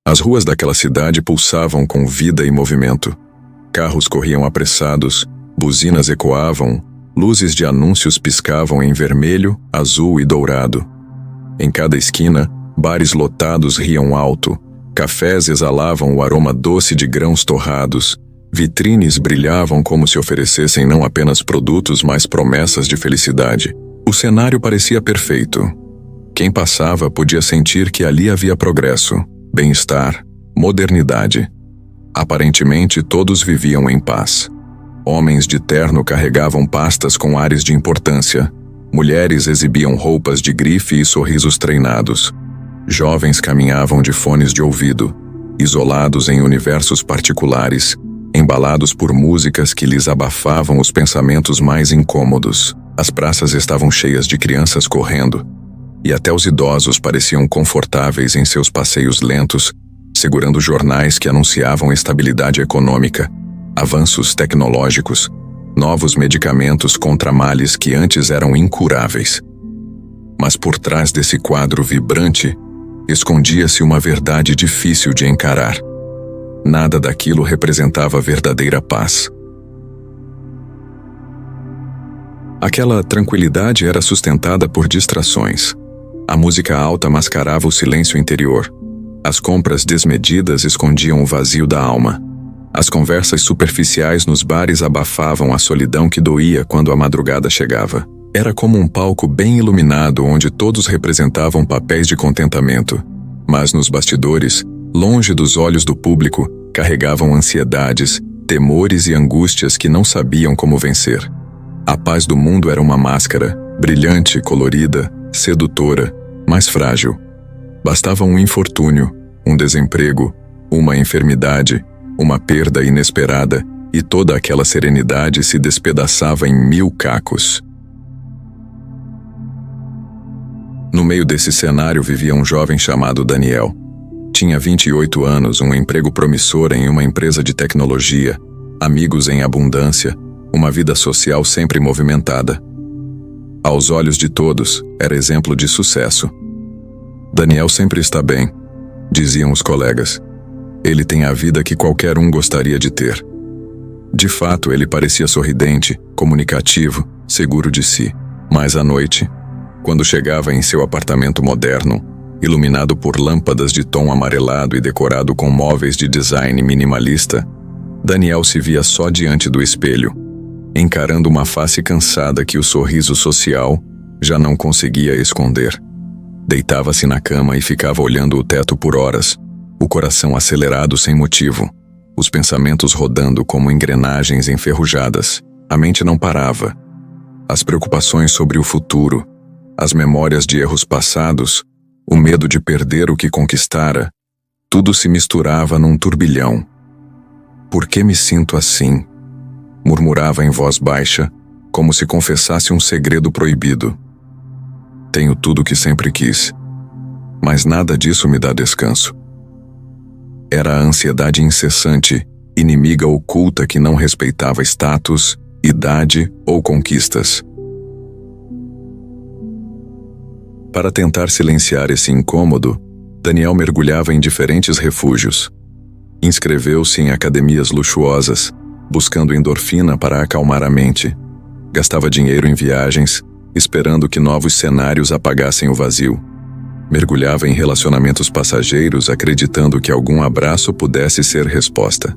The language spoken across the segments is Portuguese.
As ruas daquela cidade pulsavam com vida e movimento. Carros corriam apressados, buzinas ecoavam, luzes de anúncios piscavam em vermelho, azul e dourado. Em cada esquina, bares lotados riam alto, cafés exalavam o aroma doce de grãos torrados, vitrines brilhavam como se oferecessem não apenas produtos, mas promessas de felicidade. O cenário parecia perfeito. Quem passava podia sentir que ali havia progresso, bem-estar, modernidade. Aparentemente todos viviam em paz. Homens de terno carregavam pastas com ares de importância. Mulheres exibiam roupas de grife e sorrisos treinados. Jovens caminhavam de fones de ouvido, isolados em universos particulares, embalados por músicas que lhes abafavam os pensamentos mais incômodos. As praças estavam cheias de crianças correndo, e até os idosos pareciam confortáveis em seus passeios lentos, segurando jornais que anunciavam estabilidade econômica, avanços tecnológicos, novos medicamentos contra males que antes eram incuráveis. Mas por trás desse quadro vibrante, escondia-se uma verdade difícil de encarar. Nada daquilo representava verdadeira paz. Aquela tranquilidade era sustentada por distrações. A música alta mascarava o silêncio interior. As compras desmedidas escondiam o vazio da alma. As conversas superficiais nos bares abafavam a solidão que doía quando a madrugada chegava. Era como um palco bem iluminado onde todos representavam papéis de contentamento. Mas nos bastidores, longe dos olhos do público, carregavam ansiedades, temores e angústias que não sabiam como vencer. A paz do mundo era uma máscara, brilhante, colorida, sedutora, mas frágil. Bastava um infortúnio, um desemprego, uma enfermidade, uma perda inesperada, e toda aquela serenidade se despedaçava em 1000 cacos. No meio desse cenário vivia um jovem chamado Daniel. Tinha 28 anos, um emprego promissor em uma empresa de tecnologia, amigos em abundância, uma vida social sempre movimentada. Aos olhos de todos, era exemplo de sucesso. Daniel sempre está bem, diziam os colegas. Ele tem a vida que qualquer um gostaria de ter. De fato, ele parecia sorridente, comunicativo, seguro de si. Mas à noite, quando chegava em seu apartamento moderno, iluminado por lâmpadas de tom amarelado e decorado com móveis de design minimalista, Daniel se via só diante do espelho, encarando uma face cansada que o sorriso social já não conseguia esconder. Deitava-se na cama e ficava olhando o teto por horas, o coração acelerado sem motivo, os pensamentos rodando como engrenagens enferrujadas. A mente não parava. As preocupações sobre o futuro, as memórias de erros passados, o medo de perder o que conquistara, tudo se misturava num turbilhão. Por que me sinto assim? Murmurava em voz baixa, como se confessasse um segredo proibido. Tenho tudo o que sempre quis, mas nada disso me dá descanso. Era a ansiedade incessante, inimiga oculta que não respeitava status, idade ou conquistas. Para tentar silenciar esse incômodo, Daniel mergulhava em diferentes refúgios. Inscreveu-se em academias luxuosas, buscando endorfina para acalmar a mente. Gastava dinheiro em viagens, esperando que novos cenários apagassem o vazio. Mergulhava em relacionamentos passageiros, acreditando que algum abraço pudesse ser resposta.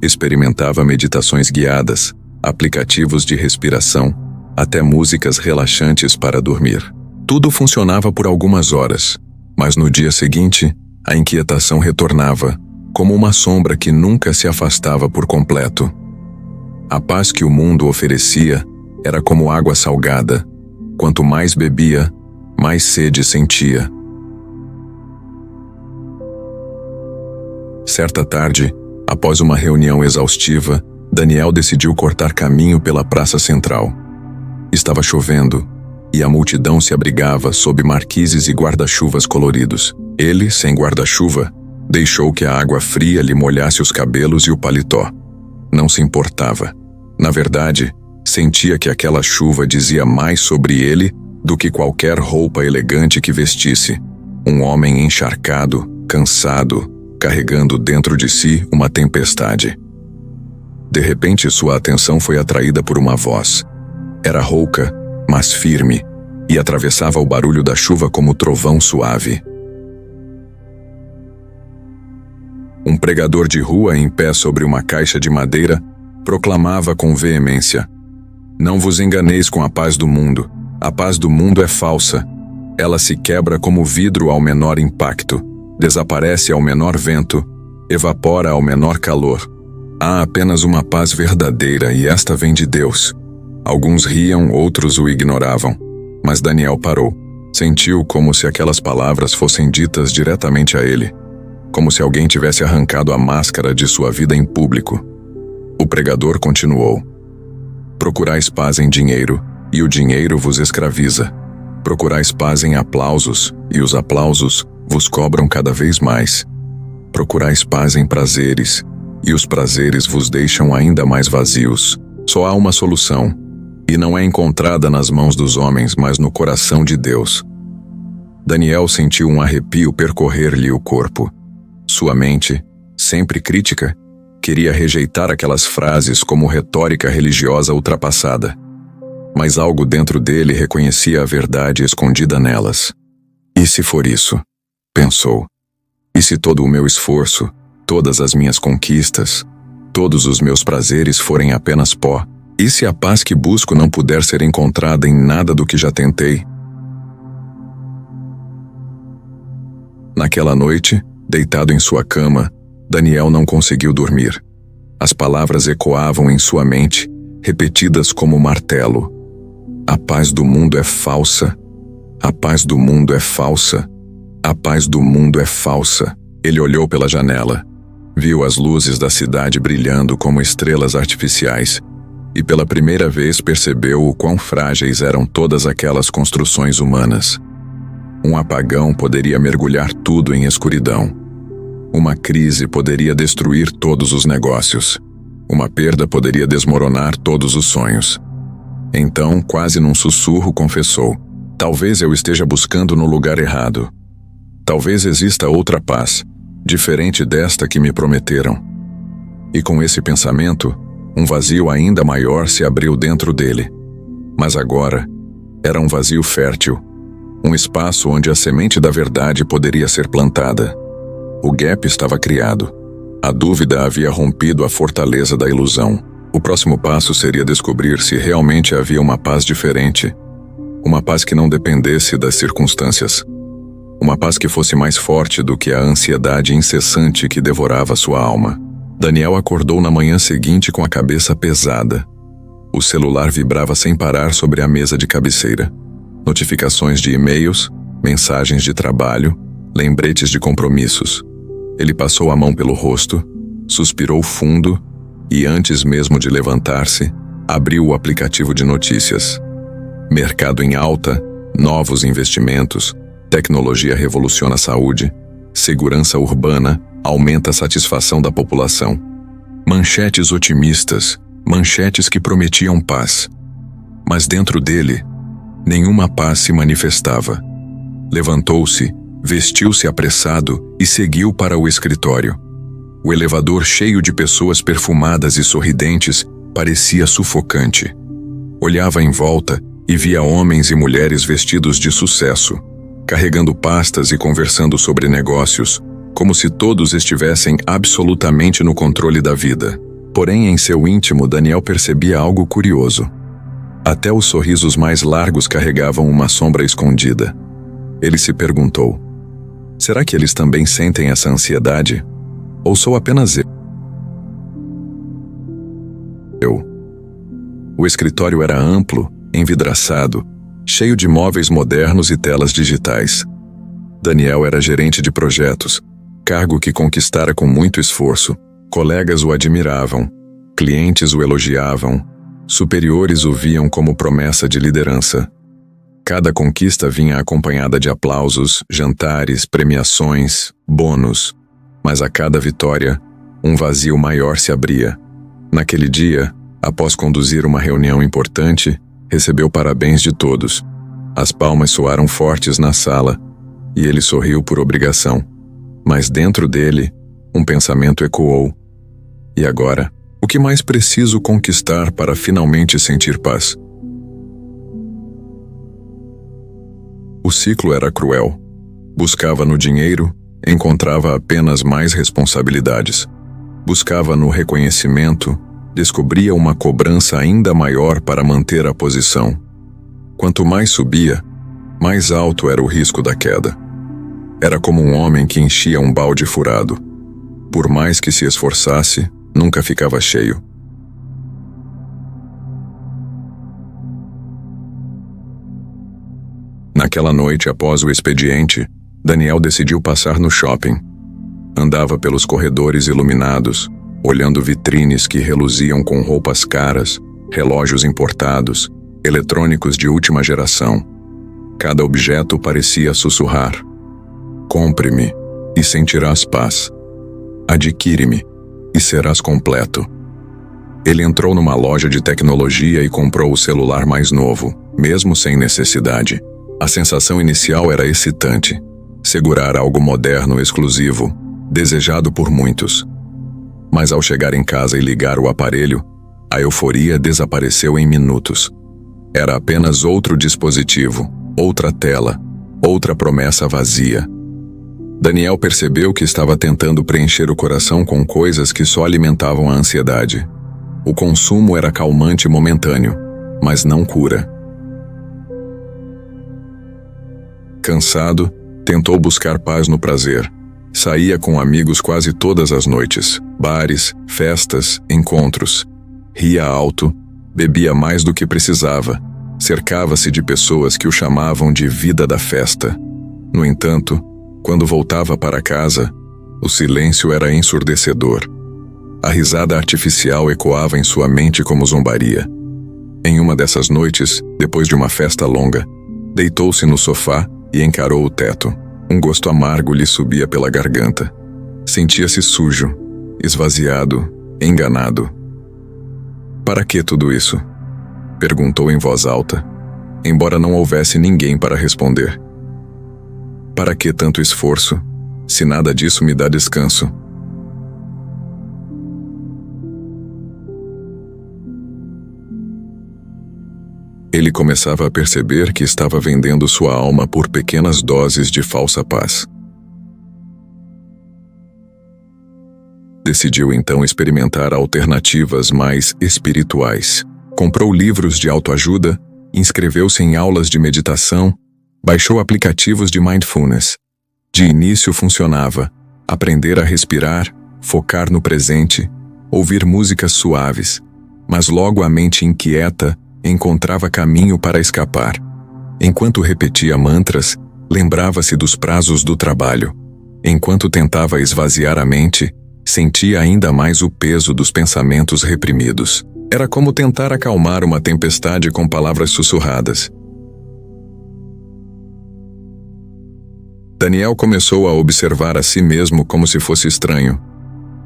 Experimentava meditações guiadas, aplicativos de respiração, até músicas relaxantes para dormir. Tudo funcionava por algumas horas, mas no dia seguinte, a inquietação retornava, como uma sombra que nunca se afastava por completo. A paz que o mundo oferecia era como água salgada. Quanto mais bebia, mais sede sentia. Certa tarde, após uma reunião exaustiva, Daniel decidiu cortar caminho pela praça central. Estava chovendo, e a multidão se abrigava sob marquises e guarda-chuvas coloridos. Ele, sem guarda-chuva, deixou que a água fria lhe molhasse os cabelos e o paletó. Não se importava. Na verdade, sentia que aquela chuva dizia mais sobre ele do que qualquer roupa elegante que vestisse. Um homem encharcado, cansado, carregando dentro de si uma tempestade. De repente, sua atenção foi atraída por uma voz. Era rouca, mas firme, e atravessava o barulho da chuva como trovão suave. Um pregador de rua em pé sobre uma caixa de madeira proclamava com veemência: "Não vos enganeis com a paz do mundo. A paz do mundo é falsa. Ela se quebra como vidro ao menor impacto, desaparece ao menor vento, evapora ao menor calor. Há apenas uma paz verdadeira e esta vem de Deus." Alguns riam, outros o ignoravam, mas Daniel parou. Sentiu como se aquelas palavras fossem ditas diretamente a ele, como se alguém tivesse arrancado a máscara de sua vida em público. O pregador continuou: "Procurais paz em dinheiro, e o dinheiro vos escraviza. Procurais paz em aplausos, e os aplausos vos cobram cada vez mais. Procurais paz em prazeres, e os prazeres vos deixam ainda mais vazios. Só há uma solução, e não é encontrada nas mãos dos homens, mas no coração de Deus." Daniel sentiu um arrepio percorrer-lhe o corpo. Sua mente, sempre crítica, queria rejeitar aquelas frases como retórica religiosa ultrapassada. Mas algo dentro dele reconhecia a verdade escondida nelas. "E se for isso?" pensou. "E se todo o meu esforço, todas as minhas conquistas, todos os meus prazeres forem apenas pó? E se a paz que busco não puder ser encontrada em nada do que já tentei?" Naquela noite, deitado em sua cama, Daniel não conseguiu dormir. As palavras ecoavam em sua mente, repetidas como martelo. "A paz do mundo é falsa. A paz do mundo é falsa. A paz do mundo é falsa." Ele olhou pela janela. Viu as luzes da cidade brilhando como estrelas artificiais, e pela primeira vez percebeu o quão frágeis eram todas aquelas construções humanas. Um apagão poderia mergulhar tudo em escuridão. Uma crise poderia destruir todos os negócios. Uma perda poderia desmoronar todos os sonhos. Então, quase num sussurro, confessou: "Talvez eu esteja buscando no lugar errado. Talvez exista outra paz, diferente desta que me prometeram." E com esse pensamento, um vazio ainda maior se abriu dentro dele. Mas agora, era um vazio fértil, um espaço onde a semente da verdade poderia ser plantada. O gap estava criado. A dúvida havia rompido a fortaleza da ilusão. O próximo passo seria descobrir se realmente havia uma paz diferente. Uma paz que não dependesse das circunstâncias. Uma paz que fosse mais forte do que a ansiedade incessante que devorava sua alma. Daniel acordou na manhã seguinte com a cabeça pesada. O celular vibrava sem parar sobre a mesa de cabeceira. Notificações de e-mails, mensagens de trabalho, lembretes de compromissos. Ele passou a mão pelo rosto, suspirou fundo e, antes mesmo de levantar-se, abriu o aplicativo de notícias. Mercado em alta, novos investimentos, tecnologia revoluciona a saúde, segurança urbana aumenta a satisfação da população. Manchetes otimistas, manchetes que prometiam paz. Mas dentro dele, nenhuma paz se manifestava. Levantou-se, vestiu-se apressado e seguiu para o escritório. O elevador, cheio de pessoas perfumadas e sorridentes, parecia sufocante. Olhava em volta e via homens e mulheres vestidos de sucesso, carregando pastas e conversando sobre negócios, como se todos estivessem absolutamente no controle da vida. Porém, em seu íntimo, Daniel percebia algo curioso. Até os sorrisos mais largos carregavam uma sombra escondida. Ele se perguntou: será que eles também sentem essa ansiedade? Ou sou apenas eu? O escritório era amplo, envidraçado, cheio de móveis modernos e telas digitais. Daniel era gerente de projetos, cargo que conquistara com muito esforço. Colegas o admiravam, clientes o elogiavam, superiores o viam como promessa de liderança. Cada conquista vinha acompanhada de aplausos, jantares, premiações, bônus. Mas a cada vitória, um vazio maior se abria. Naquele dia, após conduzir uma reunião importante, recebeu parabéns de todos. As palmas soaram fortes na sala, e ele sorriu por obrigação. Mas dentro dele, Um pensamento ecoou. E agora? O que mais preciso conquistar para finalmente sentir paz? O ciclo era cruel. Buscava no dinheiro, encontrava apenas mais responsabilidades. Buscava no reconhecimento, descobria uma cobrança ainda maior para manter a posição. Quanto mais subia, mais alto era o risco da queda. Era como um homem que enchia um balde furado. Por mais que se esforçasse, nunca ficava cheio. Naquela noite, após o expediente, Daniel decidiu passar no shopping. Andava pelos corredores iluminados, olhando vitrines que reluziam com roupas caras, relógios importados, eletrônicos de última geração. Cada objeto parecia sussurrar: compre-me e sentirás paz. Adquire-me e serás completo. Ele entrou numa loja de tecnologia e comprou o celular mais novo, mesmo sem necessidade. A sensação inicial era excitante. Segurar algo moderno, exclusivo, desejado por muitos. Mas ao chegar em casa e ligar o aparelho, a euforia desapareceu em minutos. Era apenas outro dispositivo, outra tela, outra promessa vazia. Daniel percebeu que estava tentando preencher o coração com coisas que só alimentavam a ansiedade. O consumo era calmante momentâneo, mas não cura. Cansado, tentou buscar paz no prazer. Saía com amigos quase todas as noites, bares, festas, encontros. Ria alto, bebia mais do que precisava, cercava-se de pessoas que o chamavam de vida da festa. No entanto, quando voltava para casa, o silêncio era ensurdecedor. A risada artificial ecoava em sua mente como zombaria. Em uma dessas noites, depois de uma festa longa, deitou-se no sofá e encarou o teto. Um gosto amargo lhe subia pela garganta. Sentia-se sujo, esvaziado, enganado. Para que tudo isso? Perguntou em voz alta, embora não houvesse ninguém para responder. Para que tanto esforço, se nada disso me dá descanso? Ele começava a perceber que estava vendendo sua alma por pequenas doses de falsa paz. Decidiu então experimentar alternativas mais espirituais. Comprou livros de autoajuda, inscreveu-se em aulas de meditação, baixou aplicativos de mindfulness. De início funcionava: aprender a respirar, focar no presente, ouvir músicas suaves. Mas logo a mente inquieta encontrava caminho para escapar. Enquanto repetia mantras, lembrava-se dos prazos do trabalho. Enquanto tentava esvaziar a mente, sentia ainda mais o peso dos pensamentos reprimidos. Era como tentar acalmar uma tempestade com palavras sussurradas. Daniel começou a observar a si mesmo como se fosse estranho.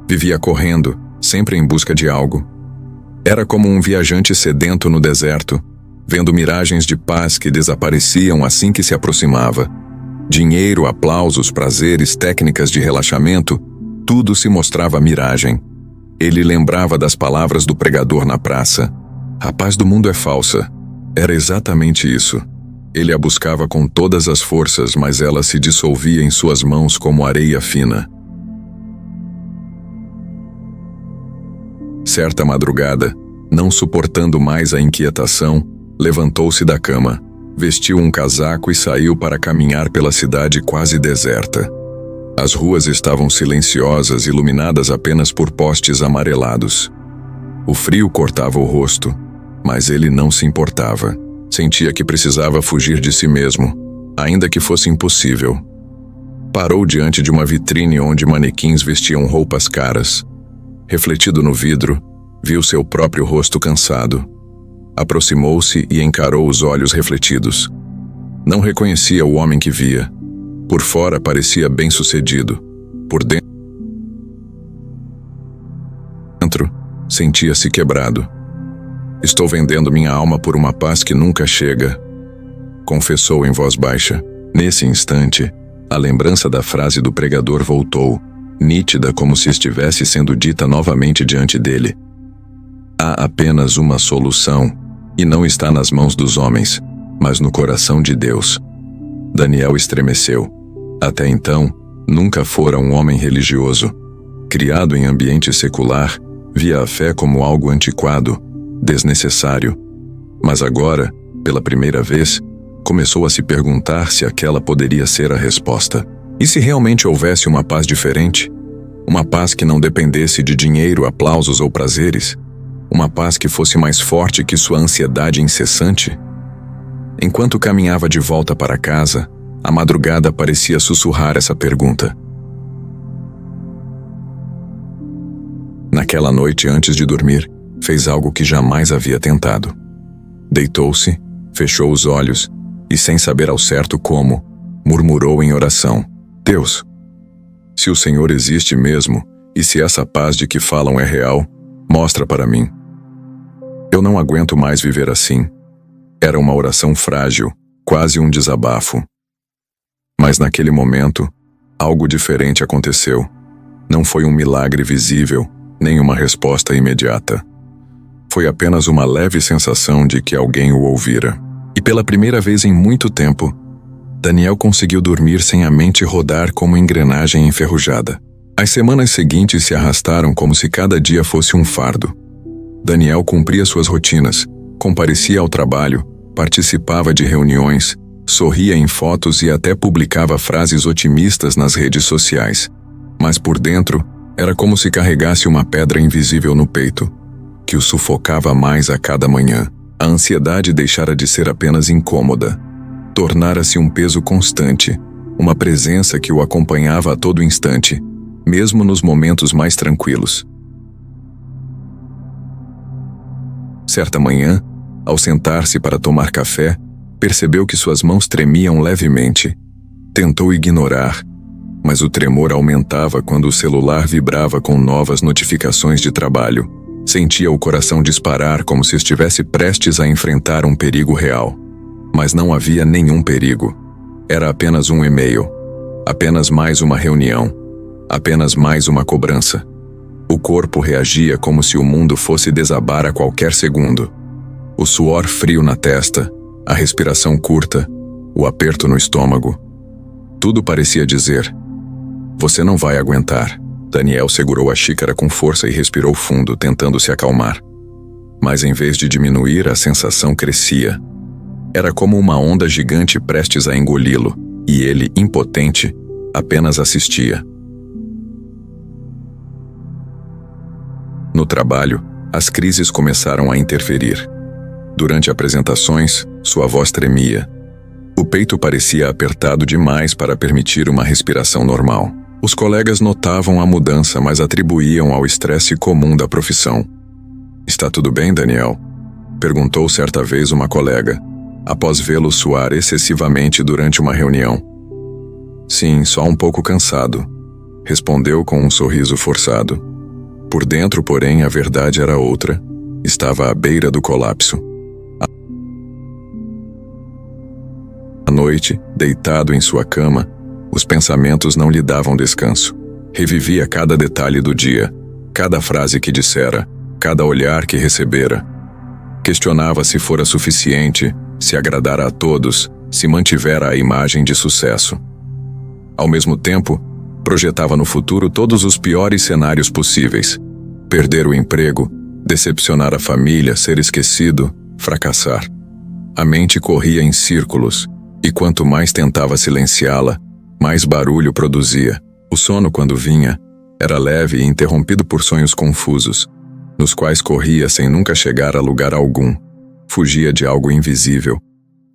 Vivia correndo, sempre em busca de algo. Era como um viajante sedento no deserto, vendo miragens de paz que desapareciam assim que se aproximava. Dinheiro, aplausos, prazeres, técnicas de relaxamento, tudo se mostrava miragem. Ele lembrava das palavras do pregador na praça. A paz do mundo é falsa. Era exatamente isso. Ele a buscava com todas as forças, mas ela se dissolvia em suas mãos como areia fina. Certa madrugada, não suportando mais a inquietação, levantou-se da cama, vestiu um casaco e saiu para caminhar pela cidade quase deserta. As ruas estavam silenciosas, iluminadas apenas por postes amarelados. O frio cortava o rosto, mas ele não se importava. Sentia que precisava fugir de si mesmo, ainda que fosse impossível. Parou diante de uma vitrine onde manequins vestiam roupas caras. Refletido no vidro, viu seu próprio rosto cansado. Aproximou-se e encarou os olhos refletidos. Não reconhecia o homem que via. Por fora parecia bem-sucedido. Por dentro, sentia-se quebrado. Estou vendendo minha alma por uma paz que nunca chega, confessou em voz baixa. Nesse instante, a lembrança da frase do pregador voltou. nítida como se estivesse sendo dita novamente diante dele. Há apenas uma solução, e não está nas mãos dos homens, mas no coração de Deus. Daniel estremeceu. Até então, nunca fora um homem religioso. Criado em ambiente secular, via a fé como algo antiquado, desnecessário. Mas agora, pela primeira vez, começou a se perguntar se aquela poderia ser a resposta. E se realmente houvesse uma paz diferente? Uma paz que não dependesse de dinheiro, aplausos ou prazeres? Uma paz que fosse mais forte que sua ansiedade incessante? Enquanto caminhava de volta para casa, a madrugada parecia sussurrar essa pergunta. Naquela noite, antes de dormir, fez algo que jamais havia tentado. Deitou-se, fechou os olhos e, sem saber ao certo como, murmurou em oração: Deus, se o Senhor existe mesmo e se essa paz de que falam é real, mostra para mim. Eu não aguento mais viver assim. Era uma oração frágil, quase um desabafo. Mas naquele momento, algo diferente aconteceu. Não foi um milagre visível, nem uma resposta imediata. Foi apenas uma leve sensação de que alguém o ouvira. E pela primeira vez em muito tempo, Daniel conseguiu dormir sem a mente rodar como engrenagem enferrujada. As semanas seguintes se arrastaram como se cada dia fosse um fardo. Daniel cumpria suas rotinas, comparecia ao trabalho, participava de reuniões, sorria em fotos e até publicava frases otimistas nas redes sociais. Mas por dentro, era como se carregasse uma pedra invisível no peito, que o sufocava mais a cada manhã. A ansiedade deixara de ser apenas incômoda. Tornara-se um peso constante, uma presença que o acompanhava a todo instante, mesmo nos momentos mais tranquilos. Certa manhã, ao sentar-se para tomar café, percebeu que suas mãos tremiam levemente. Tentou ignorar, mas o tremor aumentava quando o celular vibrava com novas notificações de trabalho. Sentia o coração disparar como se estivesse prestes a enfrentar um perigo real. Mas não havia nenhum perigo. Era apenas um e-mail. Apenas mais uma reunião. Apenas mais uma cobrança. O corpo reagia como se o mundo fosse desabar a qualquer segundo. O suor frio na testa, a respiração curta, o aperto no estômago. Tudo parecia dizer: você não vai aguentar. Daniel segurou a xícara com força e respirou fundo, tentando se acalmar. Mas em vez de diminuir, a sensação crescia. Era como uma onda gigante prestes a engoli-lo, e ele, impotente, apenas assistia. No trabalho, as crises começaram a interferir. Durante apresentações, sua voz tremia. O peito parecia apertado demais para permitir uma respiração normal. Os colegas notavam a mudança, mas atribuíam ao estresse comum da profissão. "Está tudo bem, Daniel?" perguntou certa vez uma colega, após vê-lo suar excessivamente durante uma reunião. "Sim, só um pouco cansado", respondeu com um sorriso forçado. Por dentro, porém, a verdade era outra. Estava à beira do colapso. À noite, deitado em sua cama, os pensamentos não lhe davam descanso. Revivia cada detalhe do dia, cada frase que dissera, cada olhar que recebera. Questionava se fora suficiente, se agradara a todos, se mantivera a imagem de sucesso. Ao mesmo tempo, projetava no futuro todos os piores cenários possíveis: perder o emprego, decepcionar a família, ser esquecido, fracassar. A mente corria em círculos, e quanto mais tentava silenciá-la, mais barulho produzia. O sono, quando vinha, era leve e interrompido por sonhos confusos, nos quais corria sem nunca chegar a lugar algum, fugia de algo invisível,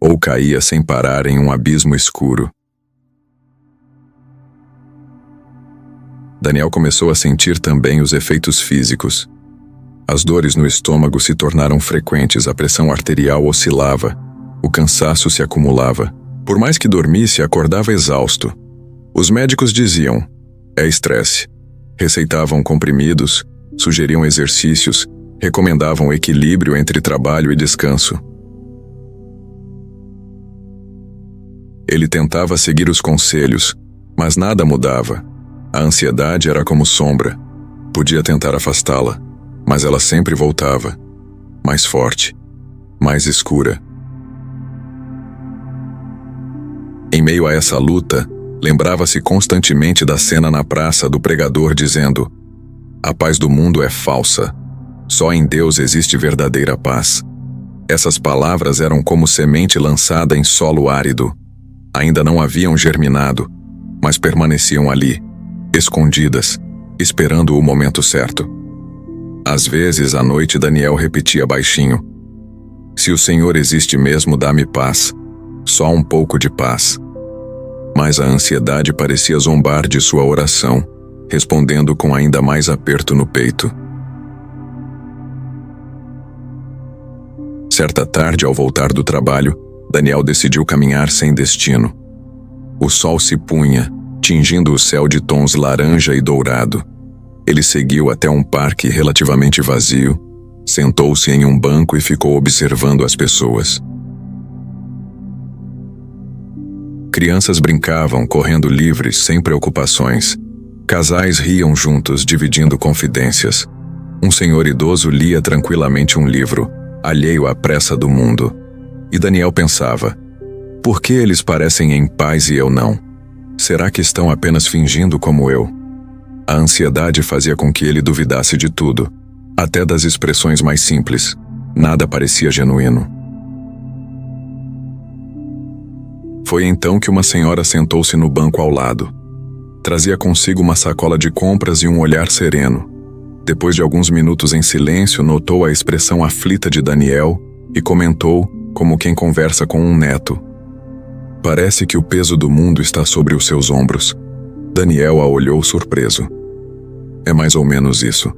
ou caía sem parar em um abismo escuro. Daniel começou a sentir também os efeitos físicos. As dores no estômago se tornaram frequentes, a pressão arterial oscilava, o cansaço se acumulava. Por mais que dormisse, acordava exausto. Os médicos diziam: é estresse. Receitavam comprimidos, sugeriam exercícios, recomendavam equilíbrio entre trabalho e descanso. Ele tentava seguir os conselhos, mas nada mudava. A ansiedade era como sombra. Podia tentar afastá-la, mas ela sempre voltava, mais forte, mais escura. Em meio a essa luta, lembrava-se constantemente da cena na praça do pregador dizendo: "A paz do mundo é falsa. Só em Deus existe verdadeira paz." Essas palavras eram como semente lançada em solo árido. Ainda não haviam germinado, mas permaneciam ali, escondidas, esperando o momento certo. Às vezes, à noite, Daniel repetia baixinho: "Se o Senhor existe mesmo, dá-me paz. Só um pouco de paz." Mas a ansiedade parecia zombar de sua oração, respondendo com ainda mais aperto no peito. Certa tarde, ao voltar do trabalho, Daniel decidiu caminhar sem destino. O sol se punha, tingindo o céu de tons laranja e dourado. Ele seguiu até um parque relativamente vazio, sentou-se em um banco e ficou observando as pessoas. Crianças brincavam, correndo livres, sem preocupações. Casais riam juntos, dividindo confidências. Um senhor idoso lia tranquilamente um livro, alheio à pressa do mundo. E Daniel pensava: por que eles parecem em paz e eu não? Será que estão apenas fingindo como eu? A ansiedade fazia com que ele duvidasse de tudo, até das expressões mais simples. Nada parecia genuíno. Foi então que uma senhora sentou-se no banco ao lado. Trazia consigo uma sacola de compras e um olhar sereno. Depois de alguns minutos em silêncio, notou a expressão aflita de Daniel e comentou, como quem conversa com um neto: "Parece que o peso do mundo está sobre os seus ombros." Daniel a olhou surpreso. "É mais ou menos isso",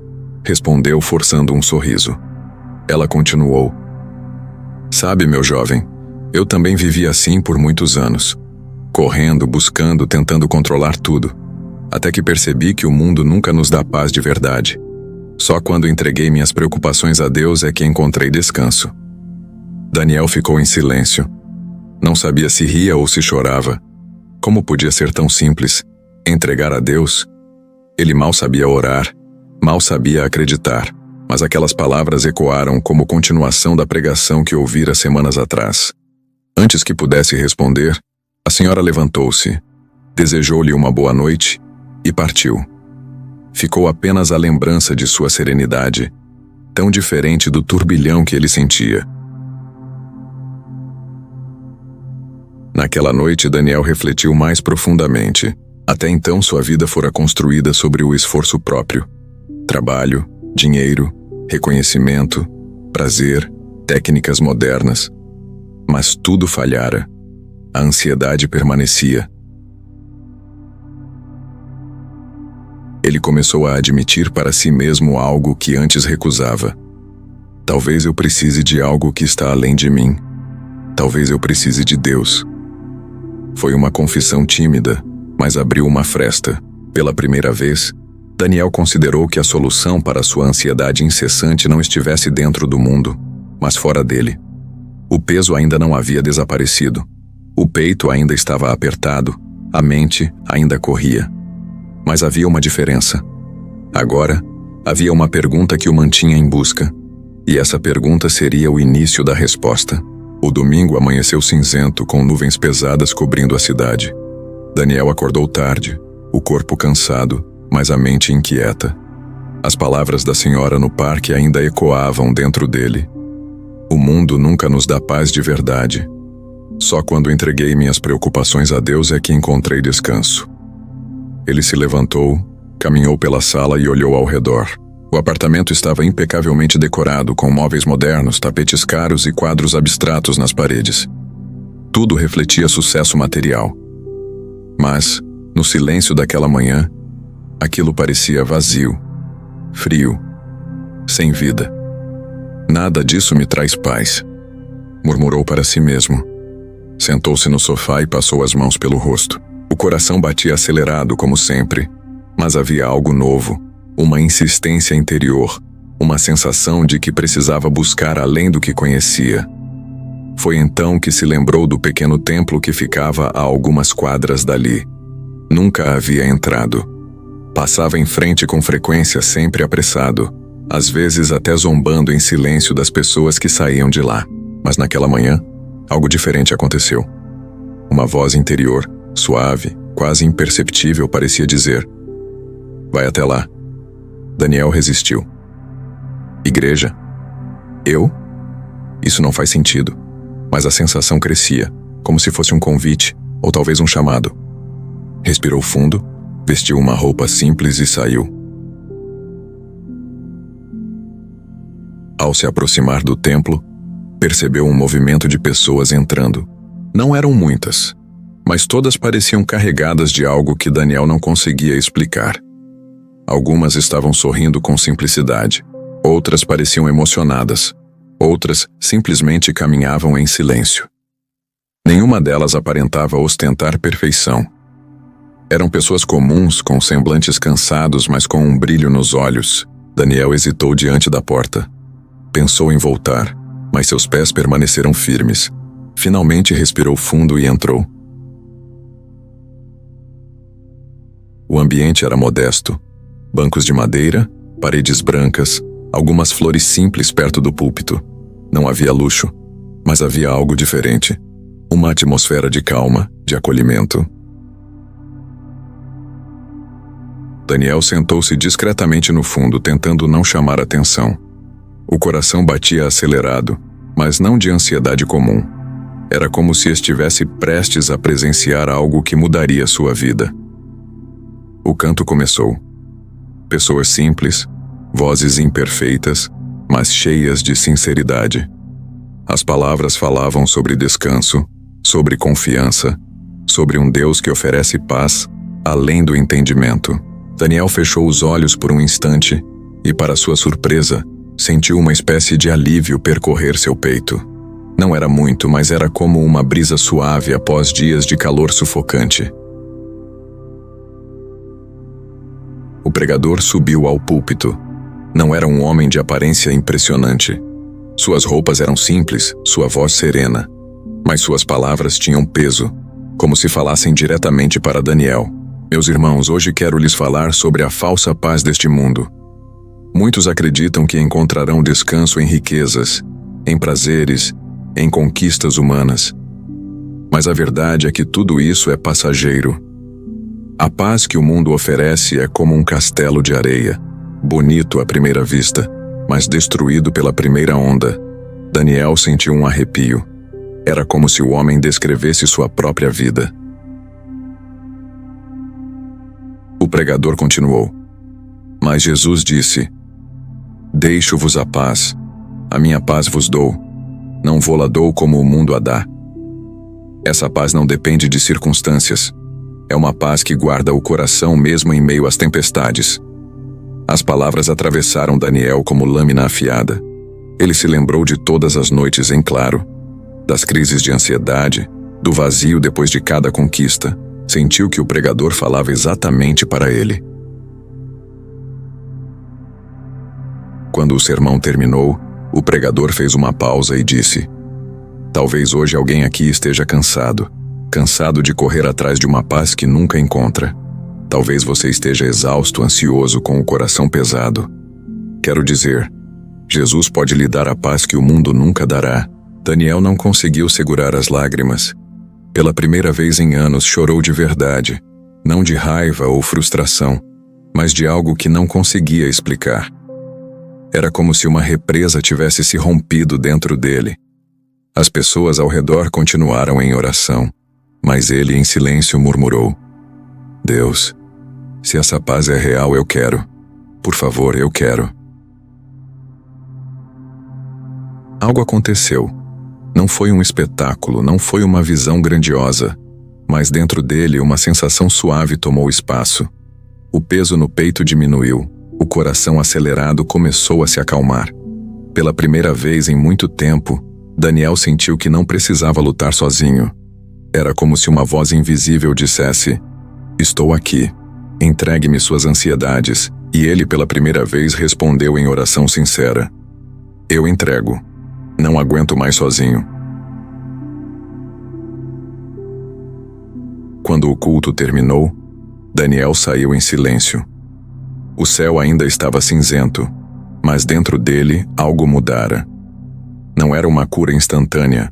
respondeu, forçando um sorriso. Ela continuou: "Sabe, meu jovem, eu também vivi assim por muitos anos. Correndo, buscando, tentando controlar tudo. Até que percebi que o mundo nunca nos dá paz de verdade. Só quando entreguei minhas preocupações a Deus é que encontrei descanso." Daniel ficou em silêncio. Não sabia se ria ou se chorava. Como podia ser tão simples? Entregar a Deus? Ele mal sabia orar, mal sabia acreditar, mas aquelas palavras ecoaram como continuação da pregação que ouvira semanas atrás. Antes que pudesse responder, a senhora levantou-se, desejou-lhe uma boa noite e partiu. Ficou apenas a lembrança de sua serenidade, tão diferente do turbilhão que ele sentia. Naquela noite, Daniel refletiu mais profundamente. Até então, sua vida fora construída sobre o esforço próprio. Trabalho, dinheiro, reconhecimento, prazer, técnicas modernas. Mas tudo falhara. A ansiedade permanecia. Ele começou a admitir para si mesmo algo que antes recusava. Talvez eu precise de algo que está além de mim. Talvez eu precise de Deus. Foi uma confissão tímida, mas abriu uma fresta. Pela primeira vez, Daniel considerou que a solução para sua ansiedade incessante não estivesse dentro do mundo, mas fora dele. O peso ainda não havia desaparecido. O peito ainda estava apertado, a mente ainda corria. Mas havia uma diferença. Agora, havia uma pergunta que o mantinha em busca, e essa pergunta seria o início da resposta. O domingo amanheceu cinzento, com nuvens pesadas cobrindo a cidade. Daniel acordou tarde, o corpo cansado, mas a mente inquieta. As palavras da senhora no parque ainda ecoavam dentro dele. O mundo nunca nos dá paz de verdade. Só quando entreguei minhas preocupações a Deus é que encontrei descanso. Ele se levantou, caminhou pela sala e olhou ao redor. O apartamento estava impecavelmente decorado, com móveis modernos, tapetes caros e quadros abstratos nas paredes. Tudo refletia sucesso material. Mas, no silêncio daquela manhã, aquilo parecia vazio, frio, sem vida. "Nada disso me traz paz", murmurou para si mesmo. Sentou-se no sofá e passou as mãos pelo rosto. O coração batia acelerado, como sempre, mas havia algo novo, uma insistência interior, uma sensação de que precisava buscar além do que conhecia. Foi então que se lembrou do pequeno templo que ficava a algumas quadras dali. Nunca havia entrado. Passava em frente com frequência, sempre apressado, às vezes até zombando em silêncio das pessoas que saíam de lá. Mas naquela manhã, algo diferente aconteceu. Uma voz interior, suave, quase imperceptível, parecia dizer: "Vai até lá." Daniel resistiu. Igreja? Eu? Isso não faz sentido. Mas a sensação crescia, como se fosse um convite, ou talvez um chamado. Respirou fundo, vestiu uma roupa simples e saiu. Ao se aproximar do templo, percebeu um movimento de pessoas entrando. Não eram muitas, mas todas pareciam carregadas de algo que Daniel não conseguia explicar. Algumas estavam sorrindo com simplicidade, outras pareciam emocionadas, outras simplesmente caminhavam em silêncio. Nenhuma delas aparentava ostentar perfeição. Eram pessoas comuns, com semblantes cansados, mas com um brilho nos olhos. Daniel hesitou diante da porta. Pensou em voltar, mas seus pés permaneceram firmes. Finalmente respirou fundo e entrou. O ambiente era modesto. Bancos de madeira, paredes brancas, algumas flores simples perto do púlpito. Não havia luxo, mas havia algo diferente. Uma atmosfera de calma, de acolhimento. Daniel sentou-se discretamente no fundo, tentando não chamar atenção. O coração batia acelerado, mas não de ansiedade comum. Era como se estivesse prestes a presenciar algo que mudaria sua vida. O canto começou. Pessoas simples, vozes imperfeitas, mas cheias de sinceridade. As palavras falavam sobre descanso, sobre confiança, sobre um Deus que oferece paz além do entendimento. Daniel fechou os olhos por um instante e, para sua surpresa, sentiu uma espécie de alívio percorrer seu peito. Não era muito, mas era como uma brisa suave após dias de calor sufocante. O pregador subiu ao púlpito. Não era um homem de aparência impressionante. Suas roupas eram simples, sua voz serena, mas suas palavras tinham peso, como se falassem diretamente para Daniel. Meus irmãos, hoje quero lhes falar sobre a falsa paz deste mundo. Muitos acreditam que encontrarão descanso em riquezas, em prazeres, em conquistas humanas. Mas a verdade é que tudo isso é passageiro. A paz que o mundo oferece é como um castelo de areia, bonito à primeira vista, mas destruído pela primeira onda. Daniel sentiu um arrepio. Era como se o homem descrevesse sua própria vida. O pregador continuou. Mas Jesus disse: "Deixo-vos a paz, a minha paz vos dou, não vô-la dou como o mundo a dá." Essa paz não depende de circunstâncias. É uma paz que guarda o coração mesmo em meio às tempestades. As palavras atravessaram Daniel como lâmina afiada. Ele se lembrou de todas as noites em claro, das crises de ansiedade, do vazio depois de cada conquista. Sentiu que o pregador falava exatamente para ele. Quando o sermão terminou, o pregador fez uma pausa e disse: "Talvez hoje alguém aqui esteja cansado de correr atrás de uma paz que nunca encontra. Talvez você esteja exausto, ansioso, com o coração pesado. Quero dizer, Jesus pode lhe dar a paz que o mundo nunca dará." Daniel não conseguiu segurar as lágrimas. Pela primeira vez em anos chorou de verdade, não de raiva ou frustração, mas de algo que não conseguia explicar. Era como se uma represa tivesse se rompido dentro dele. As pessoas ao redor continuaram em oração, mas ele em silêncio murmurou: "Deus, se essa paz é real, eu quero. Por favor, eu quero." Algo aconteceu. Não foi um espetáculo, não foi uma visão grandiosa, mas dentro dele uma sensação suave tomou espaço. O peso no peito diminuiu, o coração acelerado começou a se acalmar. Pela primeira vez em muito tempo, Daniel sentiu que não precisava lutar sozinho. Era como se uma voz invisível dissesse: "Estou aqui, entregue-me suas ansiedades." E ele pela primeira vez respondeu em oração sincera: "Eu entrego. Não aguento mais sozinho." Quando o culto terminou, Daniel saiu em silêncio. O céu ainda estava cinzento, mas dentro dele algo mudara. Não era uma cura instantânea,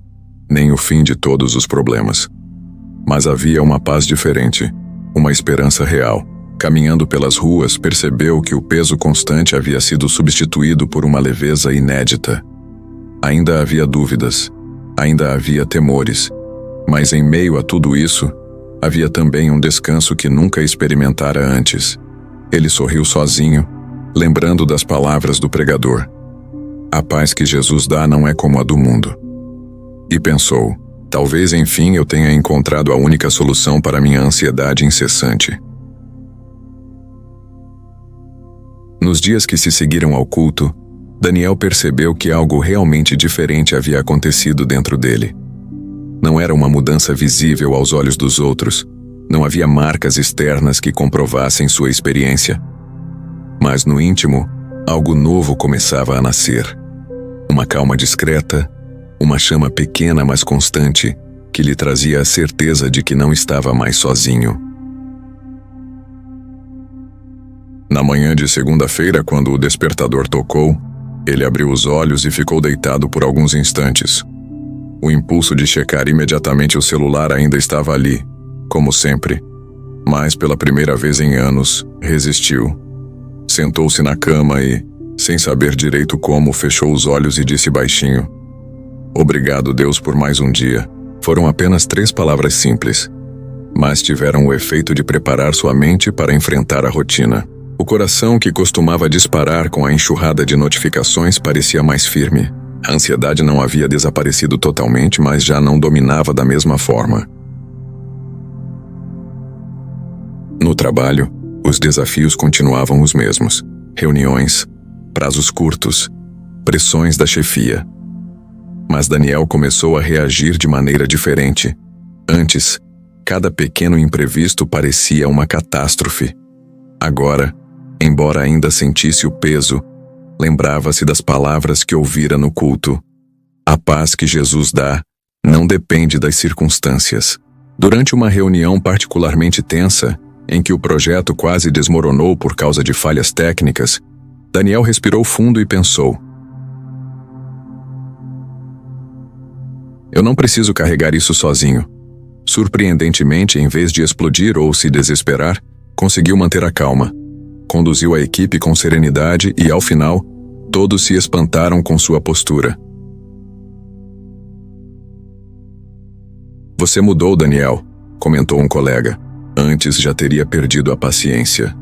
nem o fim de todos os problemas. Mas havia uma paz diferente, uma esperança real. Caminhando pelas ruas, percebeu que o peso constante havia sido substituído por uma leveza inédita. Ainda havia dúvidas, ainda havia temores, mas em meio a tudo isso, havia também um descanso que nunca experimentara antes. Ele sorriu sozinho, lembrando das palavras do pregador. A paz que Jesus dá não é como a do mundo. E pensou, talvez enfim eu tenha encontrado a única solução para minha ansiedade incessante. Nos dias que se seguiram ao culto, Daniel percebeu que algo realmente diferente havia acontecido dentro dele. Não era uma mudança visível aos olhos dos outros, não havia marcas externas que comprovassem sua experiência. Mas no íntimo, algo novo começava a nascer. Uma calma discreta, uma chama pequena mas constante, que lhe trazia a certeza de que não estava mais sozinho. Na manhã de segunda-feira, quando o despertador tocou, ele abriu os olhos e ficou deitado por alguns instantes. O impulso de checar imediatamente o celular ainda estava ali, como sempre, mas pela primeira vez em anos, resistiu. Sentou-se na cama e, sem saber direito como, fechou os olhos e disse baixinho: "Obrigado, Deus, por mais um dia." Foram apenas 3 palavras simples, mas tiveram o efeito de preparar sua mente para enfrentar a rotina. O coração, que costumava disparar com a enxurrada de notificações, parecia mais firme. A ansiedade não havia desaparecido totalmente, mas já não dominava da mesma forma. No trabalho, os desafios continuavam os mesmos: reuniões, prazos curtos, pressões da chefia. Mas Daniel começou a reagir de maneira diferente. Antes, cada pequeno imprevisto parecia uma catástrofe. Agora, embora ainda sentisse o peso, lembrava-se das palavras que ouvira no culto. A paz que Jesus dá não depende das circunstâncias. Durante uma reunião particularmente tensa, em que o projeto quase desmoronou por causa de falhas técnicas, Daniel respirou fundo e pensou: "Eu não preciso carregar isso sozinho." Surpreendentemente, em vez de explodir ou se desesperar, conseguiu manter a calma. Conduziu a equipe com serenidade e, ao final, todos se espantaram com sua postura. "Você mudou, Daniel", comentou um colega. Antes já teria perdido a paciência.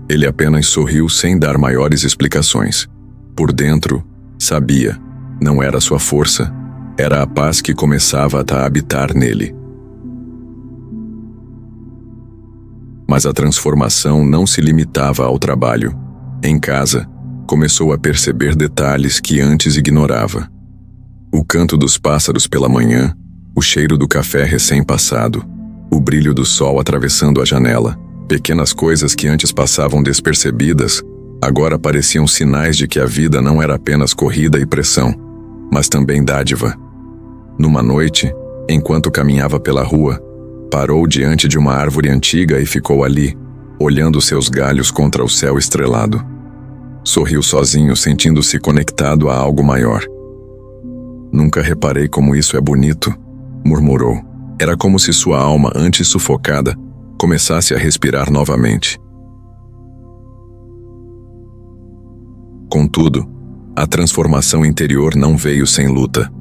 Ele apenas sorriu sem dar maiores explicações. Por dentro, sabia, não era sua força, era a paz que começava a habitar nele. Mas a transformação não se limitava ao trabalho. Em casa, começou a perceber detalhes que antes ignorava. O canto dos pássaros pela manhã, o cheiro do café recém-passado, o brilho do sol atravessando a janela. Pequenas coisas que antes passavam despercebidas, agora pareciam sinais de que a vida não era apenas corrida e pressão, mas também dádiva. Numa noite, enquanto caminhava pela rua, parou diante de uma árvore antiga e ficou ali, olhando seus galhos contra o céu estrelado. Sorriu sozinho, sentindo-se conectado a algo maior. "Nunca reparei como isso é bonito", murmurou. Era como se sua alma, antes sufocada, começasse a respirar novamente. Contudo, a transformação interior não veio sem luta.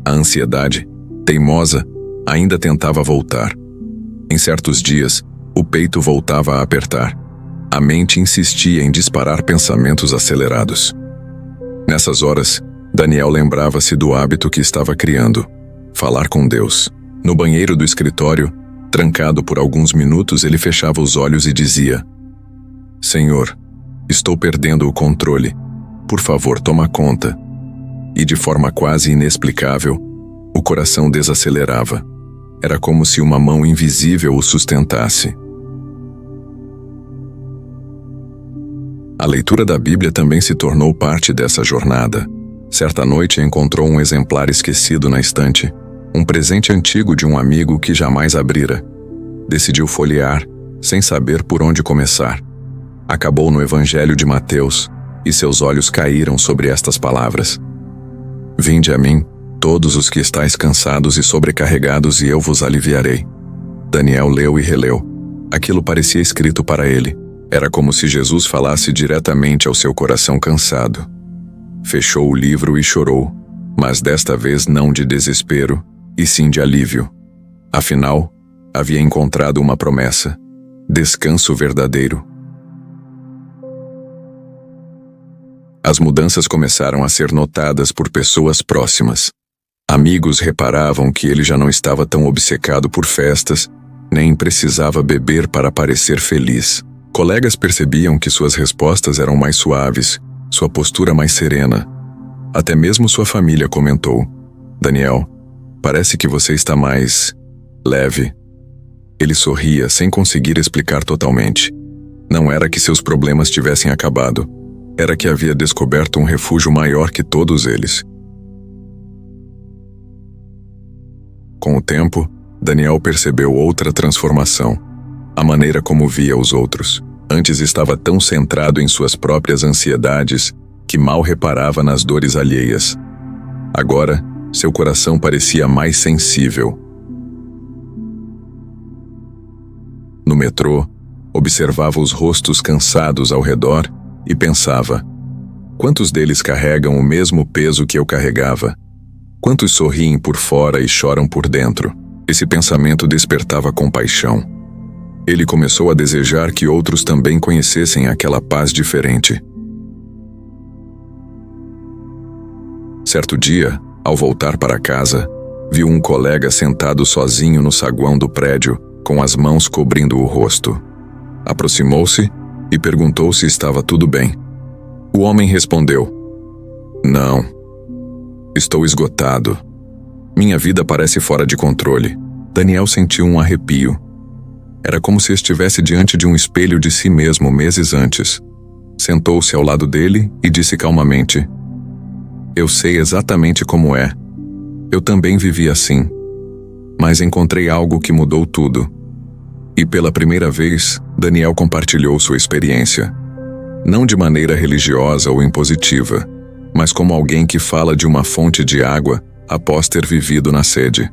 A ansiedade, teimosa, ainda tentava voltar. Em certos dias, o peito voltava a apertar. A mente insistia em disparar pensamentos acelerados. Nessas horas, Daniel lembrava-se do hábito que estava criando: falar com Deus. No banheiro do escritório, trancado por alguns minutos, ele fechava os olhos e dizia: "Senhor, estou perdendo o controle. Por favor, toma conta." E de forma quase inexplicável, o coração desacelerava. Era como se uma mão invisível o sustentasse. A leitura da Bíblia também se tornou parte dessa jornada. Certa noite encontrou um exemplar esquecido na estante, um presente antigo de um amigo que jamais abrira. Decidiu folhear, sem saber por onde começar. Acabou no Evangelho de Mateus, e seus olhos caíram sobre estas palavras: Vinde a mim, todos os que estáis cansados e sobrecarregados, e eu vos aliviarei. Daniel leu e releu. Aquilo parecia escrito para ele. Era como se Jesus falasse diretamente ao seu coração cansado. Fechou o livro e chorou, mas desta vez não de desespero, e sim de alívio. Afinal, havia encontrado uma promessa: descanso verdadeiro. As mudanças começaram a ser notadas por pessoas próximas. Amigos reparavam que ele já não estava tão obcecado por festas, nem precisava beber para parecer feliz. Colegas percebiam que suas respostas eram mais suaves, sua postura mais serena. Até mesmo sua família comentou: Daniel, parece que você está mais leve. Ele sorria sem conseguir explicar totalmente. Não era que seus problemas tivessem acabado. Era que havia descoberto um refúgio maior que todos eles. Com o tempo, Daniel percebeu outra transformação. A maneira como via os outros. Antes estava tão centrado em suas próprias ansiedades que mal reparava nas dores alheias. Agora, seu coração parecia mais sensível. No metrô, observava os rostos cansados ao redor e pensava: quantos deles carregam o mesmo peso que eu carregava? Quantos sorriem por fora e choram por dentro? Esse pensamento despertava compaixão. Ele começou a desejar que outros também conhecessem aquela paz diferente. Certo dia, ao voltar para casa, viu um colega sentado sozinho no saguão do prédio, com as mãos cobrindo o rosto. Aproximou-se e perguntou se estava tudo bem. O homem respondeu: Não. Estou esgotado. Minha vida parece fora de controle. Daniel sentiu um arrepio. Era como se estivesse diante de um espelho de si mesmo meses antes. Sentou-se ao lado dele e disse calmamente: Eu sei exatamente como é. Eu também vivi assim. Mas encontrei algo que mudou tudo. E pela primeira vez, Daniel compartilhou sua experiência. Não de maneira religiosa ou impositiva, mas como alguém que fala de uma fonte de água após ter vivido na sede.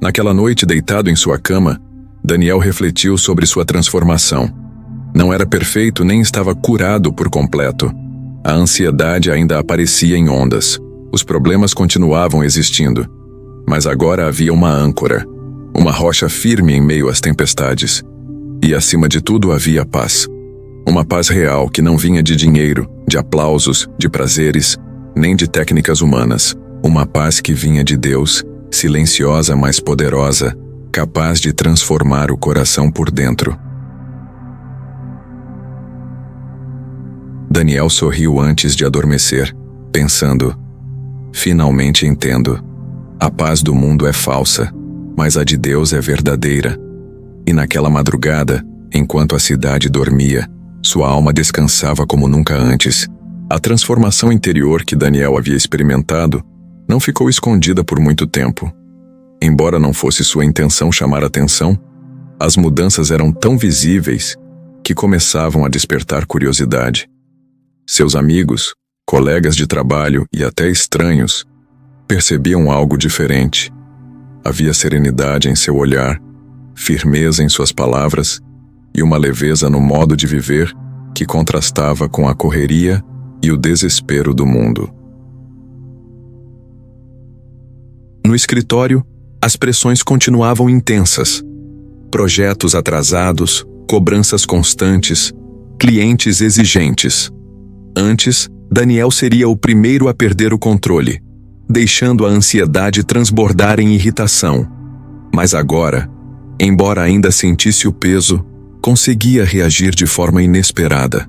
Naquela noite, deitado em sua cama, Daniel refletiu sobre sua transformação. Não era perfeito nem estava curado por completo. A ansiedade ainda aparecia em ondas. Os problemas continuavam existindo. Mas agora havia uma âncora, uma rocha firme em meio às tempestades. E acima de tudo havia paz. Uma paz real que não vinha de dinheiro, de aplausos, de prazeres, nem de técnicas humanas. Uma paz que vinha de Deus, silenciosa mas poderosa, capaz de transformar o coração por dentro. Daniel sorriu antes de adormecer, pensando: finalmente entendo. A paz do mundo é falsa, mas a de Deus é verdadeira. E naquela madrugada, enquanto a cidade dormia, sua alma descansava como nunca antes. A transformação interior que Daniel havia experimentado não ficou escondida por muito tempo. Embora não fosse sua intenção chamar atenção, as mudanças eram tão visíveis que começavam a despertar curiosidade. Seus amigos, colegas de trabalho e até estranhos percebiam algo diferente. Havia serenidade em seu olhar, firmeza em suas palavras e uma leveza no modo de viver que contrastava com a correria e o desespero do mundo. No escritório, as pressões continuavam intensas. Projetos atrasados, cobranças constantes, clientes exigentes. Antes, Daniel seria o primeiro a perder o controle, deixando a ansiedade transbordar em irritação. Mas agora, embora ainda sentisse o peso, conseguia reagir de forma inesperada.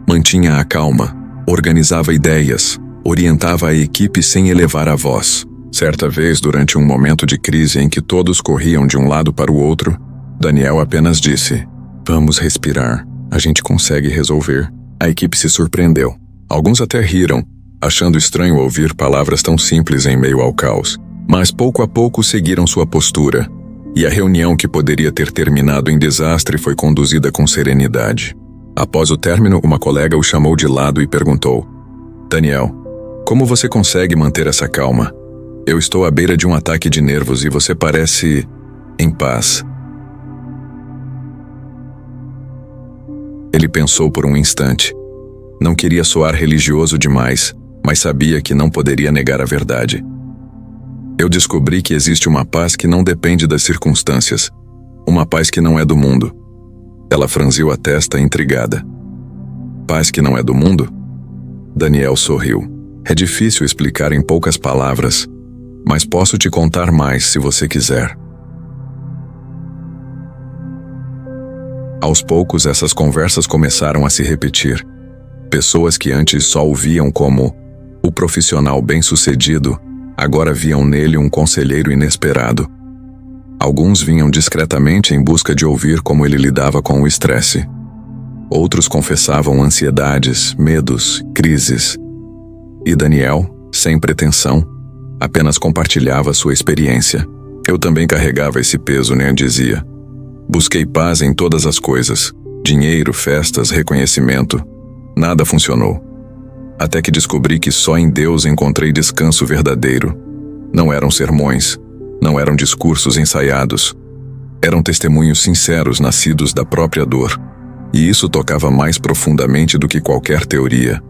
Mantinha a calma, organizava ideias, orientava a equipe sem elevar a voz. Certa vez, durante um momento de crise em que todos corriam de um lado para o outro, Daniel apenas disse: "Vamos respirar, a gente consegue resolver." A equipe se surpreendeu. Alguns até riram, achando estranho ouvir palavras tão simples em meio ao caos. Mas pouco a pouco seguiram sua postura, e a reunião que poderia ter terminado em desastre foi conduzida com serenidade. Após o término, uma colega o chamou de lado e perguntou: Daniel, como você consegue manter essa calma? Eu estou à beira de um ataque de nervos e você parece em paz. Ele pensou por um instante. Não queria soar religioso demais, mas sabia que não poderia negar a verdade. Eu descobri que existe uma paz que não depende das circunstâncias. Uma paz que não é do mundo. Ela franziu a testa intrigada. Paz que não é do mundo? Daniel sorriu. É difícil explicar em poucas palavras, mas posso te contar mais se você quiser. Aos poucos, essas conversas começaram a se repetir. Pessoas que antes só o viam como o profissional bem-sucedido, agora viam nele um conselheiro inesperado. Alguns vinham discretamente em busca de ouvir como ele lidava com o estresse. Outros confessavam ansiedades, medos, crises. E Daniel, sem pretensão, apenas compartilhava sua experiência. Eu também carregava esse peso, né, dizia. Busquei paz em todas as coisas. Dinheiro, festas, reconhecimento. Nada funcionou. Até que descobri que só em Deus encontrei descanso verdadeiro. Não eram sermões, não eram discursos ensaiados. Eram testemunhos sinceros nascidos da própria dor. E isso tocava mais profundamente do que qualquer teoria.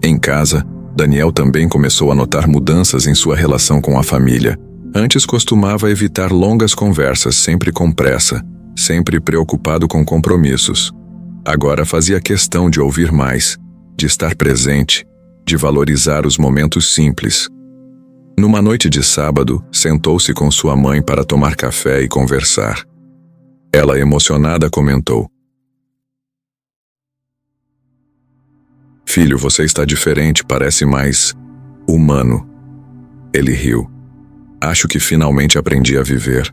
Em casa, Daniel também começou a notar mudanças em sua relação com a família. Antes costumava evitar longas conversas, sempre com pressa, sempre preocupado com compromissos. Agora fazia questão de ouvir mais, de estar presente, de valorizar os momentos simples. Numa noite de sábado, sentou-se com sua mãe para tomar café e conversar. Ela, emocionada, comentou: Filho, você está diferente, parece mais humano. Ele riu. Acho que finalmente aprendi a viver.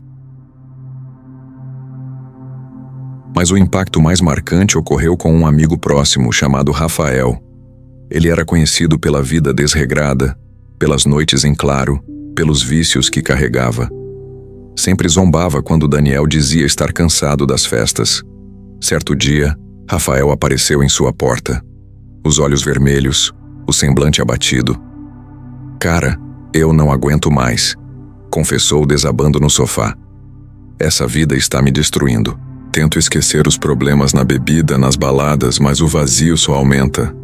Mas o impacto mais marcante ocorreu com um amigo próximo chamado Rafael. Ele era conhecido pela vida desregrada, pelas noites em claro, pelos vícios que carregava. Sempre zombava quando Daniel dizia estar cansado das festas. Certo dia, Rafael apareceu em sua porta. Os olhos vermelhos, o semblante abatido. Cara, eu não aguento mais, confessou desabando no sofá. Essa vida está me destruindo. Tento esquecer os problemas na bebida, nas baladas, mas o vazio só aumenta.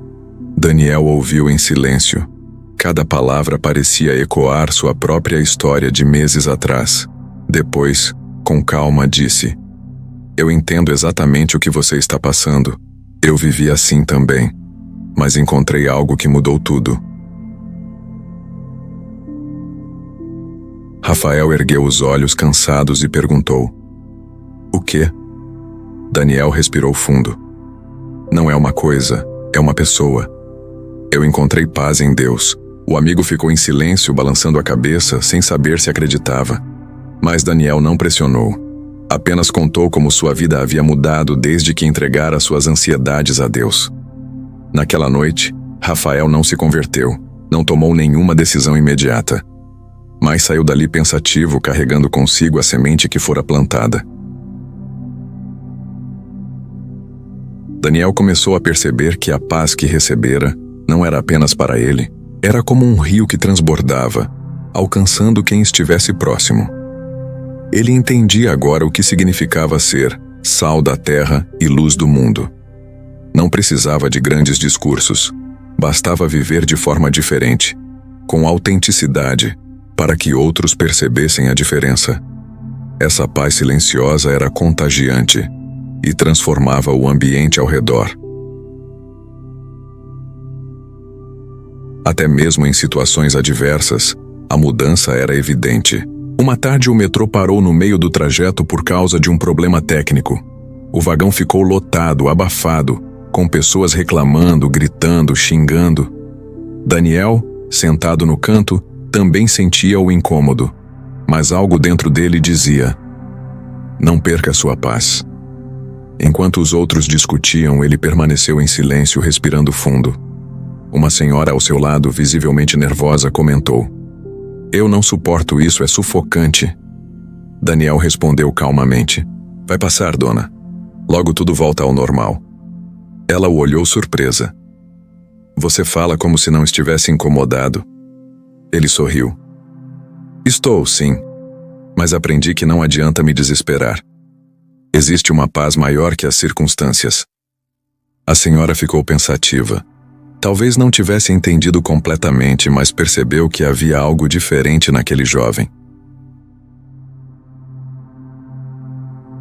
Daniel ouviu em silêncio. Cada palavra parecia ecoar sua própria história de meses atrás. Depois, com calma, disse: Eu entendo exatamente o que você está passando. Eu vivi assim também. Mas encontrei algo que mudou tudo. Rafael ergueu os olhos cansados e perguntou: O quê? Daniel respirou fundo. Não é uma coisa, é uma pessoa. Eu encontrei paz em Deus. O amigo ficou em silêncio, balançando a cabeça, sem saber se acreditava. Mas Daniel não pressionou. Apenas contou como sua vida havia mudado desde que entregara suas ansiedades a Deus. Naquela noite, Rafael não se converteu, não tomou nenhuma decisão imediata. Mas saiu dali pensativo, carregando consigo a semente que fora plantada. Daniel começou a perceber que a paz que recebera não era apenas para ele, era como um rio que transbordava, alcançando quem estivesse próximo. Ele entendia agora o que significava ser sal da terra e luz do mundo. Não precisava de grandes discursos, bastava viver de forma diferente, com autenticidade, para que outros percebessem a diferença. Essa paz silenciosa era contagiante e transformava o ambiente ao redor. Até mesmo em situações adversas, a mudança era evidente. Uma tarde o metrô parou no meio do trajeto por causa de um problema técnico. O vagão ficou lotado, abafado, com pessoas reclamando, gritando, xingando. Daniel, sentado no canto, também sentia o incômodo, mas algo dentro dele dizia: Não perca sua paz. Enquanto os outros discutiam, ele permaneceu em silêncio, respirando fundo. Uma senhora ao seu lado, visivelmente nervosa, comentou: Eu não suporto isso, é sufocante. Daniel respondeu calmamente. Vai passar, dona. Logo tudo volta ao normal. Ela o olhou surpresa. Você fala como se não estivesse incomodado. Ele sorriu. Estou, sim. Mas aprendi que não adianta me desesperar. Existe uma paz maior que as circunstâncias. A senhora ficou pensativa. Talvez não tivesse entendido completamente, mas percebeu que havia algo diferente naquele jovem.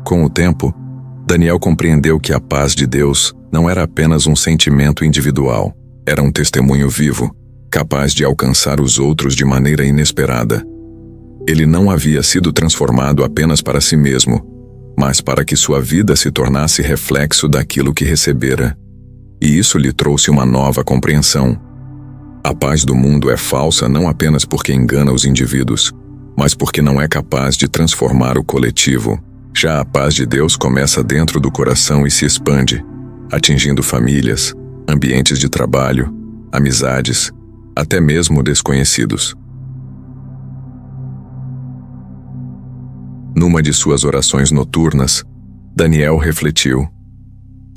Com o tempo, Daniel compreendeu que a paz de Deus não era apenas um sentimento individual, era um testemunho vivo, capaz de alcançar os outros de maneira inesperada. Ele não havia sido transformado apenas para si mesmo, mas para que sua vida se tornasse reflexo daquilo que recebera. E isso lhe trouxe uma nova compreensão. A paz do mundo é falsa não apenas porque engana os indivíduos, mas porque não é capaz de transformar o coletivo. Já a paz de Deus começa dentro do coração e se expande, atingindo famílias, ambientes de trabalho, amizades, até mesmo desconhecidos. Numa de suas orações noturnas, Daniel refletiu: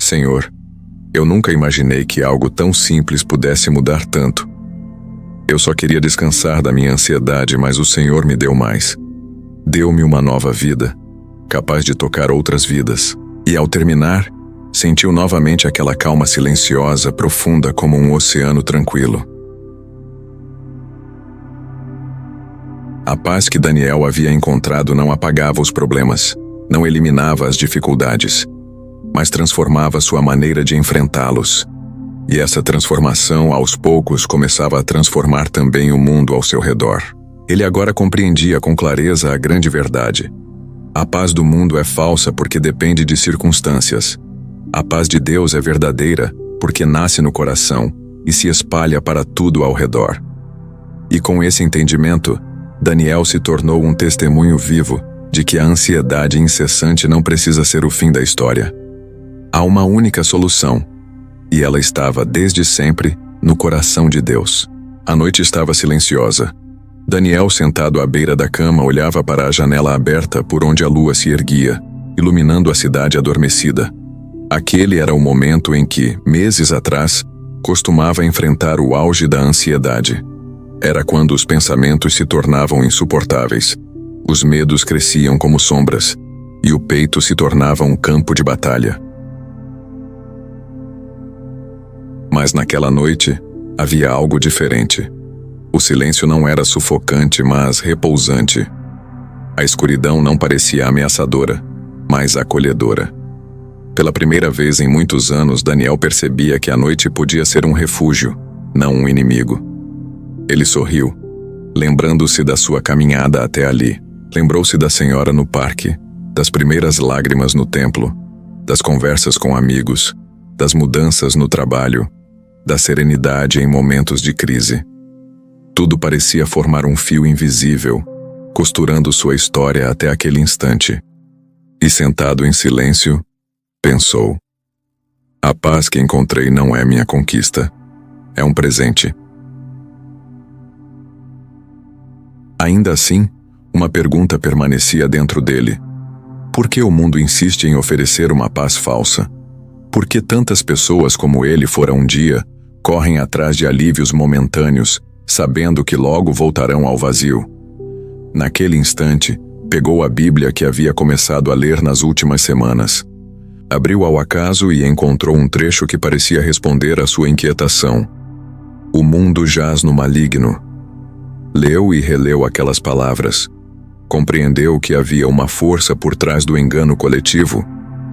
Senhor, eu nunca imaginei que algo tão simples pudesse mudar tanto. Eu só queria descansar da minha ansiedade, mas o Senhor me deu mais. Deu-me uma nova vida, capaz de tocar outras vidas. E ao terminar, sentiu novamente aquela calma silenciosa, profunda como um oceano tranquilo. A paz que Daniel havia encontrado não apagava os problemas, não eliminava as dificuldades, mas transformava sua maneira de enfrentá-los. E essa transformação, aos poucos, começava a transformar também o mundo ao seu redor. Ele agora compreendia com clareza a grande verdade. A paz do mundo é falsa porque depende de circunstâncias. A paz de Deus é verdadeira porque nasce no coração e se espalha para tudo ao redor. E com esse entendimento, Daniel se tornou um testemunho vivo de que a ansiedade incessante não precisa ser o fim da história. Há uma única solução, e ela estava desde sempre no coração de Deus. A noite estava silenciosa. Daniel, sentado à beira da cama, olhava para a janela aberta por onde a lua se erguia, iluminando a cidade adormecida. Aquele era o momento em que, meses atrás, costumava enfrentar o auge da ansiedade. Era quando os pensamentos se tornavam insuportáveis, os medos cresciam como sombras, e o peito se tornava um campo de batalha. Mas naquela noite, havia algo diferente. O silêncio não era sufocante, mas repousante. A escuridão não parecia ameaçadora, mas acolhedora. Pela primeira vez em muitos anos, Daniel percebia que a noite podia ser um refúgio, não um inimigo. Ele sorriu, lembrando-se da sua caminhada até ali. Lembrou-se da senhora no parque, das primeiras lágrimas no templo, das conversas com amigos, das mudanças no trabalho, da serenidade em momentos de crise. Tudo parecia formar um fio invisível, costurando sua história até aquele instante. E sentado em silêncio, pensou: a paz que encontrei não é minha conquista, é um presente. Ainda assim, uma pergunta permanecia dentro dele. Por que o mundo insiste em oferecer uma paz falsa? Por que tantas pessoas como ele fora um dia correm atrás de alívios momentâneos, sabendo que logo voltarão ao vazio? Naquele instante, pegou a Bíblia que havia começado a ler nas últimas semanas. Abriu ao acaso e encontrou um trecho que parecia responder à sua inquietação. O mundo jaz no maligno. Leu e releu aquelas palavras. Compreendeu que havia uma força por trás do engano coletivo,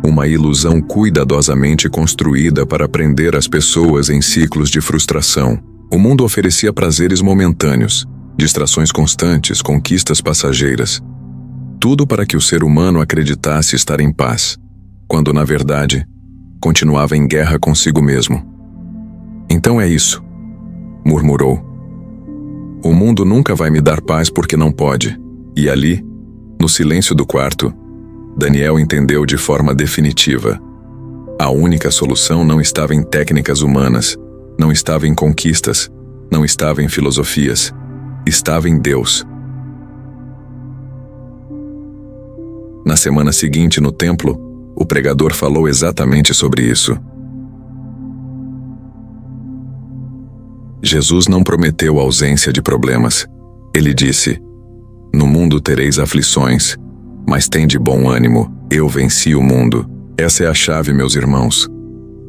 uma ilusão cuidadosamente construída para prender as pessoas em ciclos de frustração. O mundo oferecia prazeres momentâneos, distrações constantes, conquistas passageiras. Tudo para que o ser humano acreditasse estar em paz, quando, na verdade, continuava em guerra consigo mesmo. Então é isso, murmurou. O mundo nunca vai me dar paz porque não pode. E ali, no silêncio do quarto, Daniel entendeu de forma definitiva. A única solução não estava em técnicas humanas, não estava em conquistas, não estava em filosofias. Estava em Deus, Na semana seguinte, no templo, o pregador falou exatamente sobre isso. Jesus não prometeu ausência de problemas. Ele disse: "No mundo tereis aflições, mas tende bom ânimo, eu venci o mundo." Essa é a chave, meus irmãos.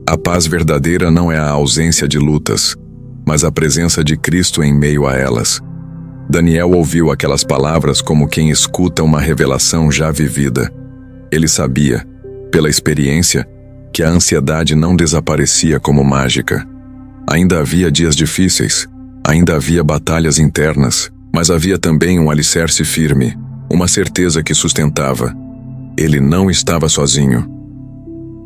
A paz verdadeira não é a ausência de lutas, mas a presença de Cristo em meio a elas. Daniel ouviu aquelas palavras como quem escuta uma revelação já vivida. Ele sabia, pela experiência, que a ansiedade não desaparecia como mágica. Ainda havia dias difíceis, ainda havia batalhas internas, mas havia também um alicerce firme, uma certeza que sustentava. Ele não estava sozinho.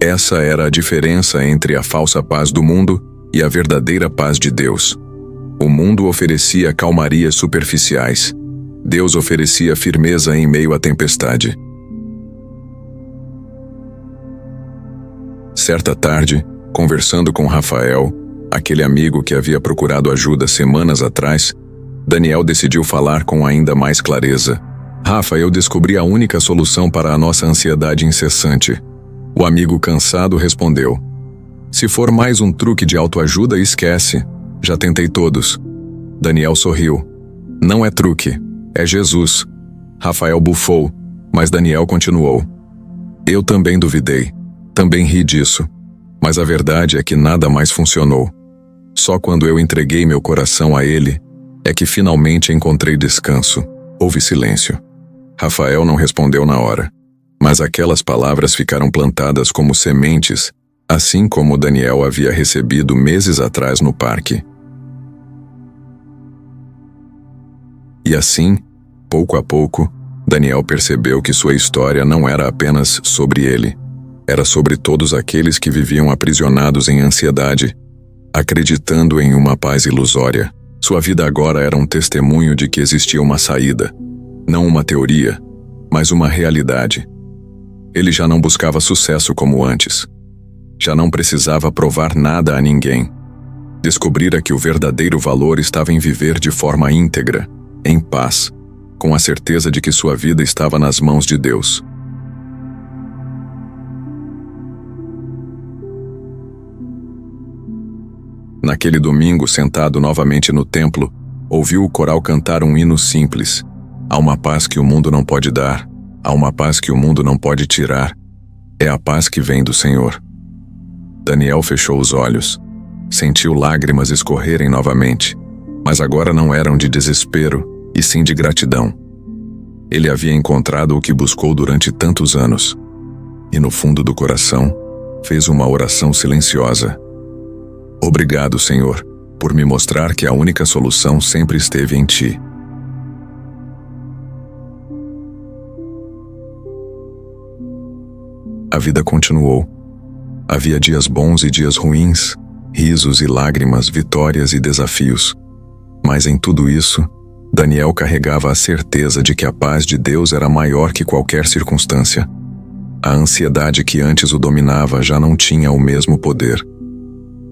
Essa era a diferença entre a falsa paz do mundo e a verdadeira paz de Deus. O mundo oferecia calmarias superficiais. Deus oferecia firmeza em meio à tempestade. Certa tarde, conversando com Rafael, aquele amigo que havia procurado ajuda semanas atrás, Daniel decidiu falar com ainda mais clareza. "Rafa, eu descobri a única solução para a nossa ansiedade incessante." O amigo cansado respondeu: "Se for mais um truque de autoajuda, esquece. Já tentei todos." Daniel sorriu. "Não é truque, é Jesus." Rafael bufou, mas Daniel continuou: "Eu também duvidei, também ri disso. Mas a verdade é que nada mais funcionou. Só quando eu entreguei meu coração a Ele, é que finalmente encontrei descanso." Houve silêncio. Rafael não respondeu na hora, mas aquelas palavras ficaram plantadas como sementes, assim como Daniel havia recebido meses atrás no parque. E assim, pouco a pouco, Daniel percebeu que sua história não era apenas sobre ele. Era sobre todos aqueles que viviam aprisionados em ansiedade, acreditando em uma paz ilusória. Sua vida agora era um testemunho de que existia uma saída, não uma teoria, mas uma realidade. Ele já não buscava sucesso como antes. Já não precisava provar nada a ninguém. Descobrira que o verdadeiro valor estava em viver de forma íntegra, em paz, com a certeza de que sua vida estava nas mãos de Deus. Naquele domingo, sentado novamente no templo, ouviu o coral cantar um hino simples. Há uma paz que o mundo não pode dar, há uma paz que o mundo não pode tirar. É a paz que vem do Senhor. Daniel fechou os olhos. Sentiu lágrimas escorrerem novamente, mas agora não eram de desespero, e sim de gratidão. Ele havia encontrado o que buscou durante tantos anos. E no fundo do coração, fez uma oração silenciosa. "Obrigado, Senhor, por me mostrar que a única solução sempre esteve em Ti." A vida continuou. Havia dias bons e dias ruins, risos e lágrimas, vitórias e desafios. Mas em tudo isso, Daniel carregava a certeza de que a paz de Deus era maior que qualquer circunstância. A ansiedade que antes o dominava já não tinha o mesmo poder.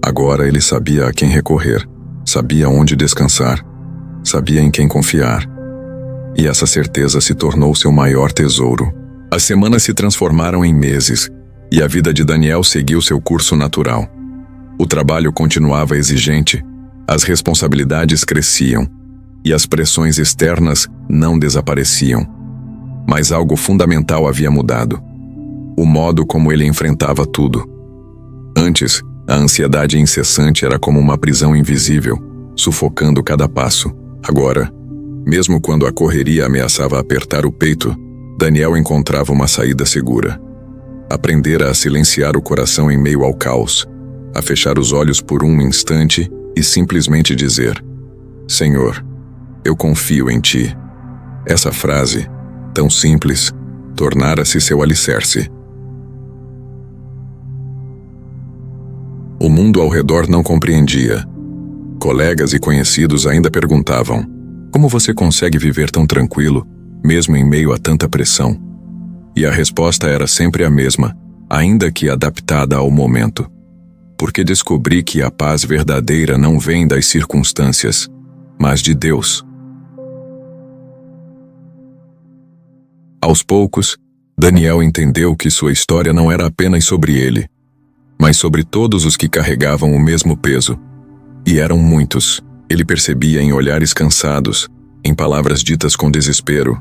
Agora ele sabia a quem recorrer, sabia onde descansar, sabia em quem confiar. E essa certeza se tornou seu maior tesouro. As semanas se transformaram em meses, e a vida de Daniel seguiu seu curso natural. O trabalho continuava exigente, as responsabilidades cresciam, e as pressões externas não desapareciam. Mas algo fundamental havia mudado: o modo como ele enfrentava tudo. Antes, a ansiedade incessante era como uma prisão invisível, sufocando cada passo. Agora, mesmo quando a correria ameaçava apertar o peito, Daniel encontrava uma saída segura. Aprendera a silenciar o coração em meio ao caos, a fechar os olhos por um instante e simplesmente dizer: "Senhor, eu confio em Ti." Essa frase, tão simples, tornara-se seu alicerce. O mundo ao redor não compreendia. Colegas e conhecidos ainda perguntavam: "Como você consegue viver tão tranquilo, mesmo em meio a tanta pressão?" E a resposta era sempre a mesma, ainda que adaptada ao momento. Porque descobri que a paz verdadeira não vem das circunstâncias, mas de Deus. Aos poucos, Daniel entendeu que sua história não era apenas sobre ele, mas sobre todos os que carregavam o mesmo peso. E eram muitos. Ele percebia em olhares cansados, em palavras ditas com desespero,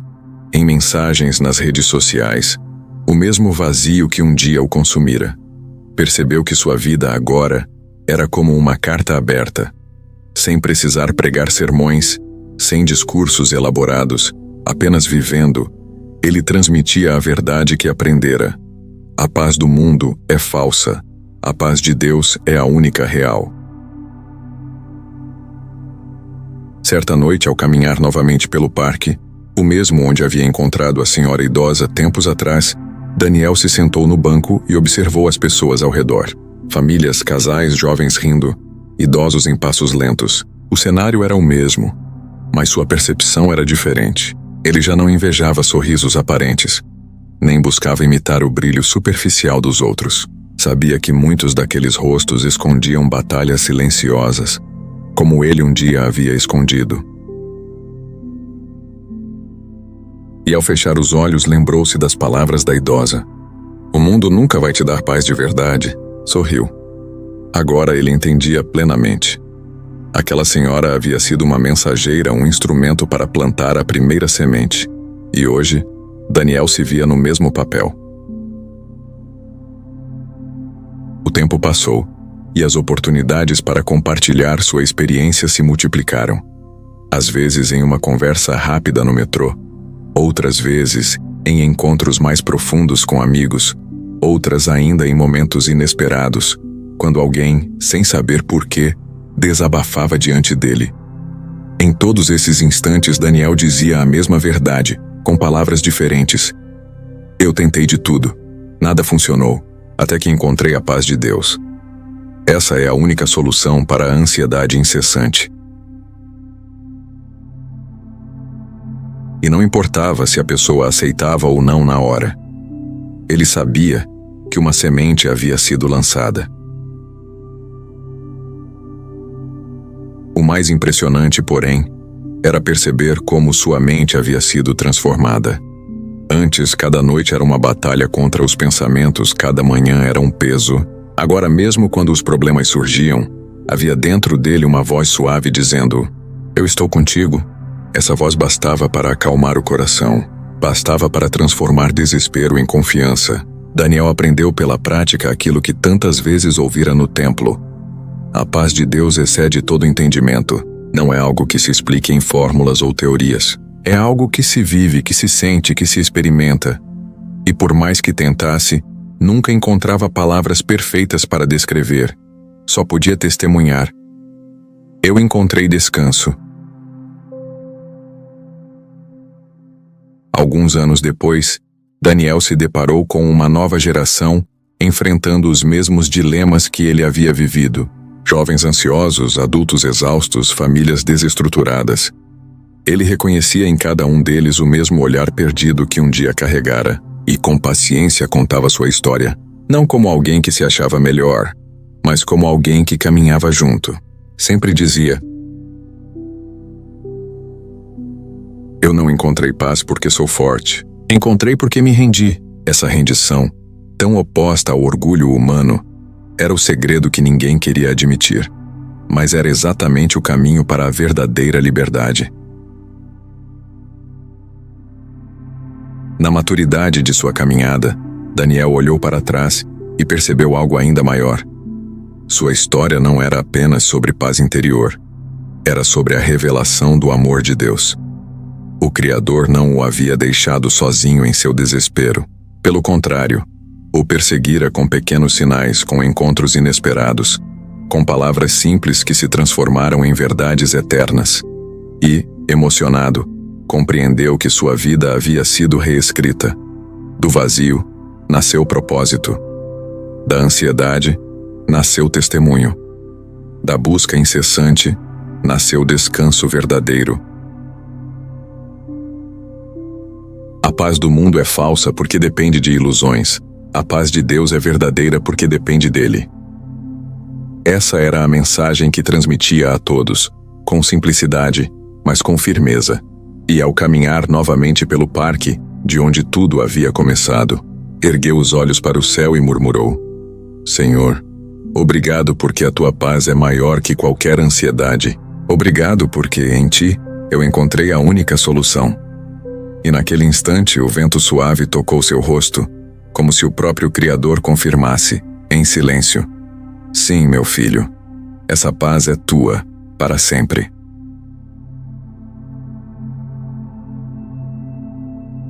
em mensagens nas redes sociais, o mesmo vazio que um dia o consumira. Percebeu que sua vida agora era como uma carta aberta, sem precisar pregar sermões, sem discursos elaborados, apenas vivendo. Ele transmitia a verdade que aprendera. A paz do mundo é falsa, a paz de Deus é a única real. Certa noite, ao caminhar novamente pelo parque, o mesmo onde havia encontrado a senhora idosa tempos atrás, Daniel se sentou no banco e observou as pessoas ao redor. Famílias, casais, jovens rindo, idosos em passos lentos. O cenário era o mesmo, mas sua percepção era diferente. Ele já não invejava sorrisos aparentes, nem buscava imitar o brilho superficial dos outros. Sabia que muitos daqueles rostos escondiam batalhas silenciosas, como ele um dia havia escondido. E ao fechar os olhos, lembrou-se das palavras da idosa. "O mundo nunca vai te dar paz de verdade", sorriu. Agora ele entendia plenamente. Aquela senhora havia sido uma mensageira, um instrumento para plantar a primeira semente. E hoje, Daniel se via no mesmo papel. O tempo passou, e as oportunidades para compartilhar sua experiência se multiplicaram. Às vezes em uma conversa rápida no metrô, outras vezes em encontros mais profundos com amigos, outras ainda em momentos inesperados, quando alguém, sem saber porquê, desabafava diante dele. Em todos esses instantes, Daniel dizia a mesma verdade, com palavras diferentes. "Eu tentei de tudo. Nada funcionou, até que encontrei a paz de Deus. Essa é a única solução para a ansiedade incessante." E não importava se a pessoa aceitava ou não na hora. Ele sabia que uma semente havia sido lançada. O mais impressionante, porém, era perceber como sua mente havia sido transformada. Antes, cada noite era uma batalha contra os pensamentos, cada manhã era um peso. Agora, mesmo quando os problemas surgiam, havia dentro dele uma voz suave dizendo: "Eu estou contigo." Essa voz bastava para acalmar o coração, bastava para transformar desespero em confiança. Daniel aprendeu pela prática aquilo que tantas vezes ouvira no templo. A paz de Deus excede todo entendimento. Não é algo que se explique em fórmulas ou teorias. É algo que se vive, que se sente, que se experimenta. E por mais que tentasse, nunca encontrava palavras perfeitas para descrever. Só podia testemunhar. "Eu encontrei descanso." Alguns anos depois, Daniel se deparou com uma nova geração enfrentando os mesmos dilemas que ele havia vivido. Jovens ansiosos, adultos exaustos, famílias desestruturadas. Ele reconhecia em cada um deles o mesmo olhar perdido que um dia carregara, e com paciência contava sua história, não como alguém que se achava melhor, mas como alguém que caminhava junto. Sempre dizia: "Eu não encontrei paz porque sou forte. Encontrei porque me rendi." Essa rendição, tão oposta ao orgulho humano, era o segredo que ninguém queria admitir, mas era exatamente o caminho para a verdadeira liberdade. Na maturidade de sua caminhada, Daniel olhou para trás e percebeu algo ainda maior. Sua história não era apenas sobre paz interior, era sobre a revelação do amor de Deus. O Criador não o havia deixado sozinho em seu desespero. Pelo contrário, o perseguira com pequenos sinais, com encontros inesperados, com palavras simples que se transformaram em verdades eternas. E, emocionado, compreendeu que sua vida havia sido reescrita. Do vazio, nasceu propósito. Da ansiedade, nasceu testemunho. Da busca incessante, nasceu descanso verdadeiro. A paz do mundo é falsa porque depende de ilusões. A paz de Deus é verdadeira porque depende dele. Essa era a mensagem que transmitia a todos, com simplicidade, mas com firmeza. E ao caminhar novamente pelo parque, de onde tudo havia começado, ergueu os olhos para o céu e murmurou: Senhor, obrigado porque a tua paz é maior que qualquer ansiedade. Obrigado porque, em ti, eu encontrei a única solução. E naquele instante o vento suave tocou seu rosto, como se o próprio Criador confirmasse, em silêncio: Sim, meu filho, essa paz é tua, para sempre.